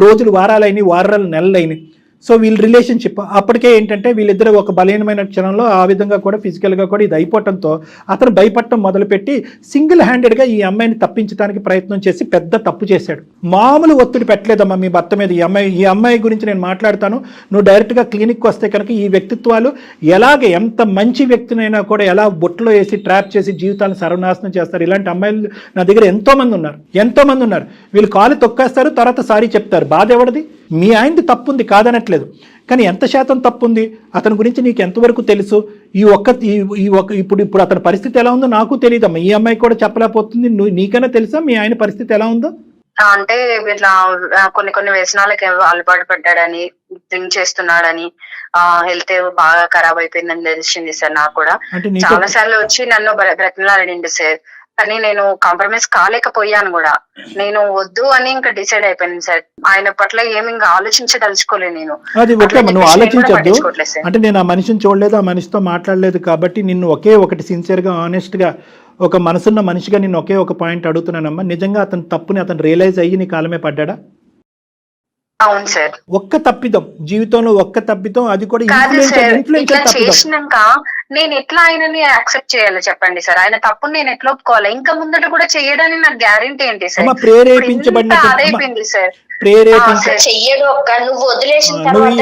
రోజులు వారాలు నెలలైనవి. సో వీళ్ళ రిలేషన్షిప్ అప్పటికే ఏంటంటే వీళ్ళిద్దరూ ఒక బలహీనమైన క్షణంలో ఆ విధంగా కూడా ఫిజికల్గా కూడా ఇది అయిపోవటంతో అతను భయపడటం మొదలుపెట్టి సింగిల్ హ్యాండెడ్గా ఈ అమ్మాయిని తప్పించడానికి ప్రయత్నం చేసి పెద్ద తప్పు చేశాడు. మామూలు ఒత్తిడి పెట్టలేదమ్మా మీ భర్త మీద. ఈ అమ్మాయి గురించి నేను మాట్లాడతాను, నువ్వు డైరెక్ట్గా క్లినిక్కి వస్తే కనుక ఈ వ్యక్తిత్వాలు ఎలాగే ఎంత మంచి వ్యక్తినైనా కూడా ఎలా బొట్లో వేసి ట్రాప్ చేసి జీవితాలను సర్వనాశనం చేస్తారు. ఇలాంటి అమ్మాయిలు నా దగ్గర ఎంతోమంది ఉన్నారు. వీళ్ళు కాలు తొక్కేస్తారు, తర్వాత సారీ చెప్తారు. బాధ ఎవరిది? మీ ఆయనది తప్పు ఉంది కాదనట్లేదు, కానీ ఎంత శాతం తప్పు ఉంది అతని గురించి నీకు ఎంతవరకు తెలుసు? ఇప్పుడు అతని పరిస్థితి ఎలా ఉందో నాకు తెలియదమ్మా. ఈ అమ్మాయి కూడా చెప్పలేకపోతుంది. నీకైనా తెలుసా మీ ఆయన పరిస్థితి ఎలా ఉందో? అంటే ఇట్లా కొన్ని వ్యసనాలకి అలవాటు పడ్డాడని, డ్రింక్ చేస్తున్నాడని, హెల్త్ బాగా ఖరాబ్ అయిపోయిందని తెలిసింది సార్. నాకు కూడా చాలా సార్లు వచ్చి నన్ను బ్రతిమలాడిండు సార్. కానీ నేను కాంప్రమైజ్ కాలేకపోయాను కూడా. నేను వద్దు అని ఇంకా డిసైడ్ అయిపోయాను సార్. ఆయన పట్ల ఏమి ఇంకా ఆలోచించదలుచుకోలేదు నేను. అది ఓకే, నువ్వు ఆలోచించద్దు. అంటే నేను ఆ మనిషిని చూడలేదు, ఆ మనిషితో మాట్లాడలేదు కాబట్టి నిన్ను ఒకే ఒకటి సిన్సియర్గా ఆనెస్ట్గా ఒక మనసున్న మనిషిగా నిన్ను ఒకే ఒక పాయింట్ అడుగుతున్నానమ్మా. నిజంగా అతని తప్పుని అతను రియలైజ్ అయ్యి నీ కాలమే పడ్డాడా? అవును సార్. ఒక్క తప్పిదం జీవితంలో, ఒక్క తప్పిదం, అది కూడా కాదు సార్. ఇట్లా తప్పిదం. చేసినాక నేను ఎట్లా ఆయనని యాక్సెప్ట్ చేయాలో చెప్పండి సార్. ఆయన తప్పుని నేను ఎట్లా ఒప్పుకోవాలి? ఇంకా ముందట కూడా చేయడానికి నాకు గ్యారెంటీ ఏంటి సార్? ప్రేరేపించబడిన అదైపోయింది సార్. చెయ్యడు ఒక్క నువ్వు వదిలేసిన అవసరం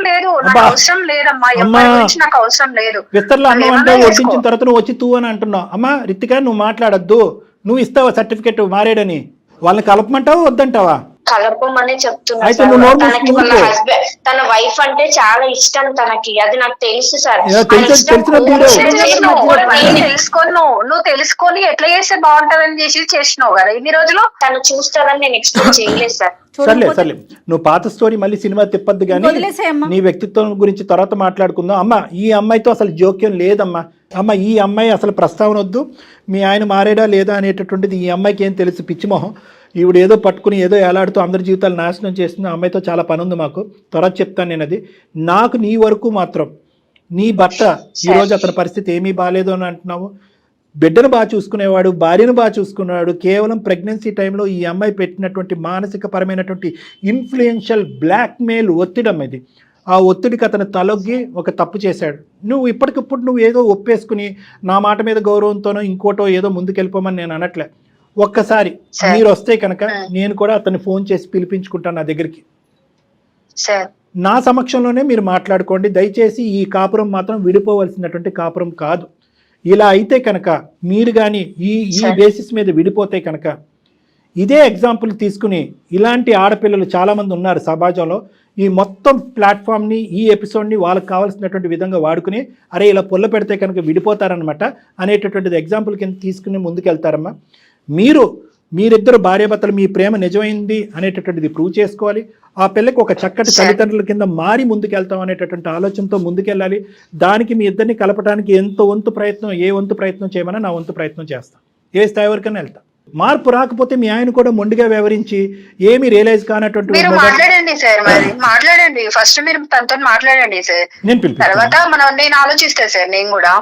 లేదు, నాకు అవసరం లేదమ్మా. ఎవరి గురించి నాకు అవసరం లేదు. విస్తరలో అన్నం అంటే వడ్డించిన తర్వాత నువ్వు వచ్చి తూ అని అంటున్నావు. అమ్మా రితిక, నువ్వు మాట్లాడద్దు. నువ్వు ఇస్తావా సర్టిఫికెట్ మారేడని? వాళ్ళని కలపమంటావా వద్దంటావా? కలపమని చెప్తున్నా. తనకి వాళ్ళ హస్బెండ్, తన వైఫ్ అంటే చాలా ఇష్టం తనకి, అది నాకు తెలుసు సార్. నువ్వు తెలుసుకొని ఎట్లా చేస్తే బాగుంటదని చేసినావు కదా ఇన్ని రోజులు. తను చూస్తారని నేను ఎక్స్పెక్ట్ చేయలేదు సార్. సర్లే, నువ్వు పాత స్టోరీ మళ్ళీ సినిమా తిప్పద్దు కానీ నీ వ్యక్తిత్వం గురించి తర్వాత మాట్లాడుకుందాం. అమ్మ, ఈ అమ్మాయితో అసలు జోక్యం లేదమ్మా. అమ్మ, ఈ అమ్మాయి అసలు ప్రస్తావన వద్దు. మీ ఆయన మారేడా లేదా అనేటటువంటిది ఈ అమ్మాయికి ఏం తెలుసు? పిచ్చిమోహం. ఈవిడ ఏదో పట్టుకుని ఏదో ఏలాడుతూ అందరి జీవితాలు నాశనం చేస్తుంది. ఆ అమ్మాయితో చాలా పని ఉంది మాకు, తర్వాత చెప్తాను నేను అది. నాకు నీ వరకు మాత్రం నీ భర్త ఈరోజు అతని పరిస్థితి ఏమీ బాగాలేదు అని అంటున్నావు. బిడ్డను బాగా చూసుకునేవాడు, భార్యను బాగా చూసుకునేవాడు. కేవలం ప్రెగ్నెన్సీ టైంలో ఈ అమ్మాయి పెట్టినటువంటి మానసిక పరమైనటువంటి ఇన్ఫ్లుయెన్షియల్ బ్లాక్మెయిల్ ఒత్తిడి ఇది. ఆ ఒత్తిడికి అతను తలొగ్గి ఒక తప్పు చేశాడు. నువ్వు ఇప్పటికిప్పుడు నువ్వు ఏదో ఒప్పేసుకుని నా మాట మీద గౌరవంతోనో ఇంకోటో ఏదో ముందుకెళ్ళిపోమని నేను అనట్లే. ఒక్కసారి మీరు వస్తే కనుక నేను కూడా అతన్ని ఫోన్ చేసి పిలిపించుకుంటాను నా దగ్గరికి. నా సమక్షంలోనే మీరు మాట్లాడుకోండి. దయచేసి ఈ కాపురం మాత్రం విడిపోవలసినటువంటి కాపురం కాదు. ఇలా అయితే కనుక మీరు కానీ ఈ బేసిస్ మీద విడిపోతే కనుక, ఇదే ఎగ్జాంపుల్ తీసుకుని ఇలాంటి ఆడపిల్లలు చాలామంది ఉన్నారు సమాజంలో. ఈ మొత్తం ప్లాట్ఫామ్ని, ఈ ఎపిసోడ్ని వాళ్ళకి కావాల్సినటువంటి విధంగా వాడుకుని అరే ఇలా పొల్ల పెడితే కనుక విడిపోతారనమాట అనేటటువంటిది ఎగ్జాంపుల్ కింద తీసుకుని ముందుకెళ్తారమ్మా. మీరిద్దరు భార్యాభర్తలు మీ ప్రేమ నిజమైంది అనేటటువంటిది ప్రూవ్ చేసుకోవాలి. ఆ పిల్లకి ఒక చక్కటి తల్లిదండ్రుల కింద మారి ముందుకెళ్తాం అనేటటువంటి ఆలోచనతో ముందుకెళ్ళాలి. దానికి మీ ఇద్దరిని కలపడానికి ఏ వంతు ప్రయత్నం చేయమన్నా నా వంతు ప్రయత్నం చేస్తాను. ఏ స్థాయి వరకైనా వెళ్తాను. మార్పు రాకపోతే మీ ఆయన కూడా మొండిగా వ్యవహరించి ఏమి రియలైజ్ కానటువంటి మాట్లాడండి సార్. మరి మాట్లాడండి, ఫస్ట్ మీరు తనతో మాట్లాడండి సార్. తర్వాత నేను ఆలోచిస్తా సార్. నేను కూడా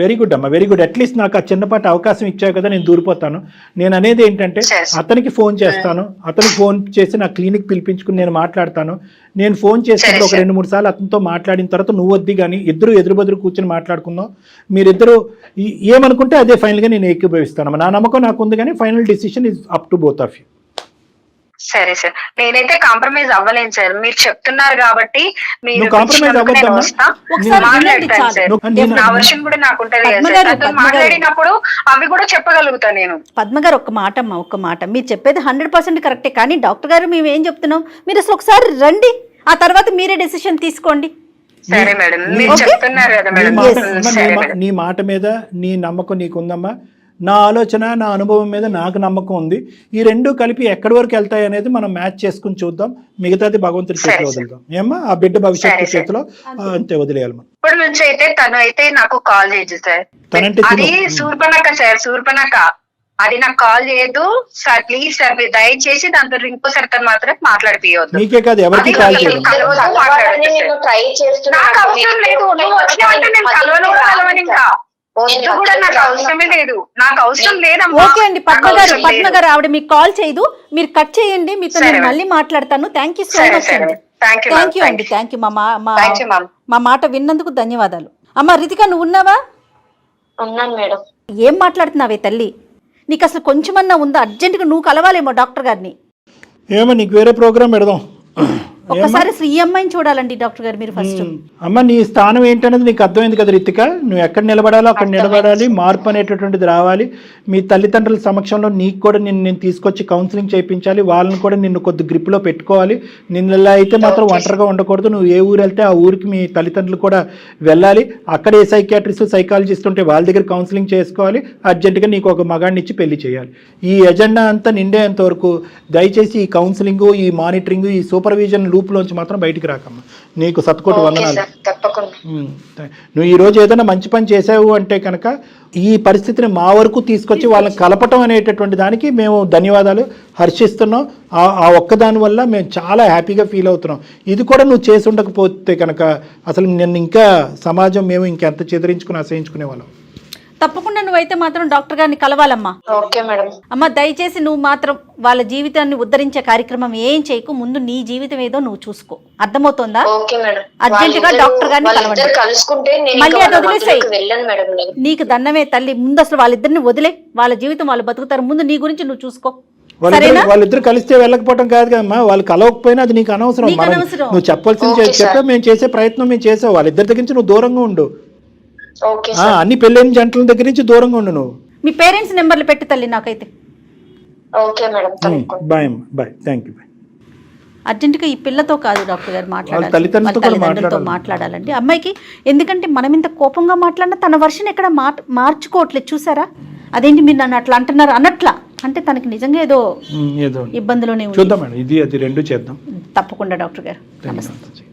వెరీ గుడ్ అమ్మా, వెరీ గుడ్. అట్లీస్ట్ నాకు ఆ చిన్నపాటి అవకాశం ఇచ్చావు కదా, నేను దూరిపోతాను. నేను అనేది ఏంటంటే అతనికి ఫోన్ చేస్తాను. అతనికి ఫోన్ చేసి నా క్లినిక్ పిలిపించుకుని నేను మాట్లాడతాను. నేను ఫోన్ చేసినప్పుడు ఒక 2-3 సార్లు అతనితో మాట్లాడిన తర్వాత నువ్వు వద్ది కానీ ఇద్దరు ఎదురు కూర్చొని మాట్లాడుకుందాం. మీరిద్దరు ఏమనుకుంటే అదే ఫైనల్గా నేను ఏకీభవిస్తాను. నా నమ్మకం నాకు ఉంది కానీ final decision is up to both of you. సరే సార్, నేనైతే కాంప్రమైజ్ అవ్వలేను సార్. మీరు చెప్తున్నారు కాబట్టి నా వర్షన్ కూడా నాకు ఉంటది కదా, మాట్లాడినప్పుడు అవి కూడా చెప్పగలుగుతాను నేను. పద్మ గారు ఒక్క మాట మీరు చెప్పేది 100% కరెక్టే. కానీ డాక్టర్ గారు మేము ఏం చెప్తున్నాం, మీరు అసలు ఒకసారి రండి, ఆ తర్వాత మీరే డెసిషన్ తీసుకోండి. సరే మేడం, మీరు చెప్తున్నారు కదా మేడం. నీ మాట మీద నీ నమ్మకం నీకుందమ్మా. నా ఆలోచన, నా అనుభవం మీద నాకు నమ్మకం ఉంది. ఈ రెండు కలిపి ఎక్కడి వరకు వెళ్తాయి అనేది మనం మ్యాచ్ చేసుకుని చూద్దాం. మిగతాది భగవంతుడి చేతిలో వదులుదాం. ఏమ్మా, ఆ బిడ్డ భవిష్యత్తు చేతిలో అంతే వదిలేయాలి మనం. ఇప్పటి నుంచి అయితే తను అయితే నాకు కాల్ చేయదు సార్. అది శూర్పణఖ సార్, శూర్పణఖ. అది నాకు కాల్ చేయదు సార్. ప్లీజ్ సార్, మీరు దయచేసి దాంతో ఇంకోసారి తను మాత్రం మాట్లాడిపోవద్దు. మీకే కాదు ఎవరికి కాల్ చేయదు. నాకు అవసరం లేదు. నువ్వు వచ్చినావంటే నేను కలవను ఇంకా. నాకు అవసరమే లేదు, నాకు అవసరం లేదమ్మా. ఓకే అండి, పద్మ గారు ఆవిడ మీకు కాల్ చేయదు, మీరు కట్ చేయండి. మీతో నేను మళ్ళీ మాట్లాడతాను. థ్యాంక్ యూ సో మచ్ అండి. థ్యాంక్ యూ అండి, థ్యాంక్ యూ. మా మాట విన్నందుకు ధన్యవాదాలు. అమ్మ రితిక, నువ్వు ఉన్నావా? ఉన్నాను మేడం. ఏం మాట్లాడుతున్నావే తల్లి? నీకు అసలు కొంచెమన్నా ఉందా? అర్జెంటుగా నువ్వు కలవాలేమో డాక్టర్ గారిని. ఏమో నీకు వేరే ప్రోగ్రామ్ పెడదాం. ఒక్కసారి అసలు ఈ అమ్మాయిని చూడాలండి డాక్టర్ గారు మీరు ఫస్ట్. అమ్మ, నీ స్థానం ఏంటనేది నీకు అర్థమైంది కదా రితిక. నువ్వు ఎక్కడ నిలబడాలో అక్కడ నిలబడాలి. మార్పు అనేటటువంటిది రావాలి. మీ తల్లిదండ్రుల సమక్షంలో నీకు కూడా నేను తీసుకొచ్చి కౌన్సిలింగ్ చేయించాలి. వాళ్ళని కూడా నిన్ను కొద్ది గ్రిప్లో పెట్టుకోవాలి. నిన్న ఇలా అయితే మాత్రం ఒంటరిగా ఉండకూడదు. నువ్వు ఏ ఊరు వెళ్తే ఆ ఊరికి మీ తల్లిదండ్రులు కూడా వెళ్ళాలి. అక్కడ ఏ సైకియాట్రిస్ట్ సైకాలజిస్ట్ ఉంటే వాళ్ళ దగ్గర కౌన్సిలింగ్ చేసుకోవాలి. అర్జెంటుగా నీకు ఒక మగాడిని ఇచ్చి పెళ్లి చేయాలి. ఈ ఎజెండా అంతా నిండేంత వరకు దయచేసి ఈ కౌన్సిలింగ్, ఈ మానిటరింగ్, ఈ సూపర్విజన్ లూప్లోంచి మాత్రం బయటికి రాకమ్మా. నీకు సత్కోటి ఓకే వందనాలు. సార్, తప్పకుండా. నువ్వు ఈరోజు ఏదైనా మంచి పని చేసావు అంటే కనుక ఈ పరిస్థితిని మా వరకు తీసుకొచ్చి వాళ్ళని కలపటం అనేటటువంటి దానికి మేము ధన్యవాదాలు హర్షిస్తున్నాం. ఆ ఒక్కదాని వల్ల మేము చాలా హ్యాపీగా ఫీల్ అవుతున్నాం. ఇది కూడా నువ్వు చేసి ఉండకపోతే కనుక అసలు నిన్ను ఇంకా సమాజం మేము ఇంకెంత చెదిరించుకుని అసహించుకునే వాళ్ళం. తప్పకుండా నువ్వైతే మాత్రం డాక్టర్ గారిని కలవాలమ్మా. Okay madam. అమ్మ దయచేసి నువ్వు మాత్రం వాళ్ళ జీవితాన్ని ఉద్ధరించే కార్యక్రమం ఏం చేయకు, ముందు నీ జీవితం ఏదో నువ్వు చూసుకో. అర్థమవుతోందా? Okay madam. అర్జెంట్ గా డాక్టర్ గారిని కలవండి. కలుసుకుంటే మళ్ళీ అది వదిలేసాయి. వెళ్ళను మేడం. నీకు దండమే తల్లి, ముందు అసలు వాళ్ళిద్దరిని వదిలే, వాళ్ళ జీవితం వాళ్ళు బతుకుతారు. ముందు నీ గురించి నువ్వు చూసుకో. వాళ్ళిద్దరు కలిస్తే వెళ్ళకపోవడం కాదు కదమ్మా, వాళ్ళు కలవకపోయినా అది నీకు అనవసరం. నువ్వు చెప్పాల్సింది చెప్పా, మేము చేసే ప్రయత్నం మేము చేసావు. వాళ్ళిద్దరి దగ్గర నుంచి నువ్వు దూరంగా ఉండు. అన్ని పెళ్ళైన జంటల దగ్గర నుంచి దూరంగా ఉండు. నువ్వు మీ పేరెంట్స్ నెంబర్లు పెట్టు తల్లి నాకైతే. Okay madam. బాయ్ అమ్మా, బాయ్, థ్యాంక్ యూ. అర్జెంటుగా ఈ పిల్లతో కాదు డాక్టర్ గారు మాట్లాడాలి, తల్లిదండ్రులతో తల్లిదండ్రులతో మాట్లాడాలండి అమ్మాయికి. ఎందుకంటే మనం ఇంత కోపంగా మాట్లాడినా తన వర్షన్ ఎక్కడ మార్చుకోవట్లేదు. చూసారా, అదేంటి మీరు నన్ను అట్లా అంటున్నారు అన్నట్లా, అంటే తనకి నిజంగా ఏదో ఇబ్బందులోనే చూద్దాం మేడం, ఇది అది రెండు చేద్దాం తప్పకుండా. డాక్టర్ గారు నమస్తే.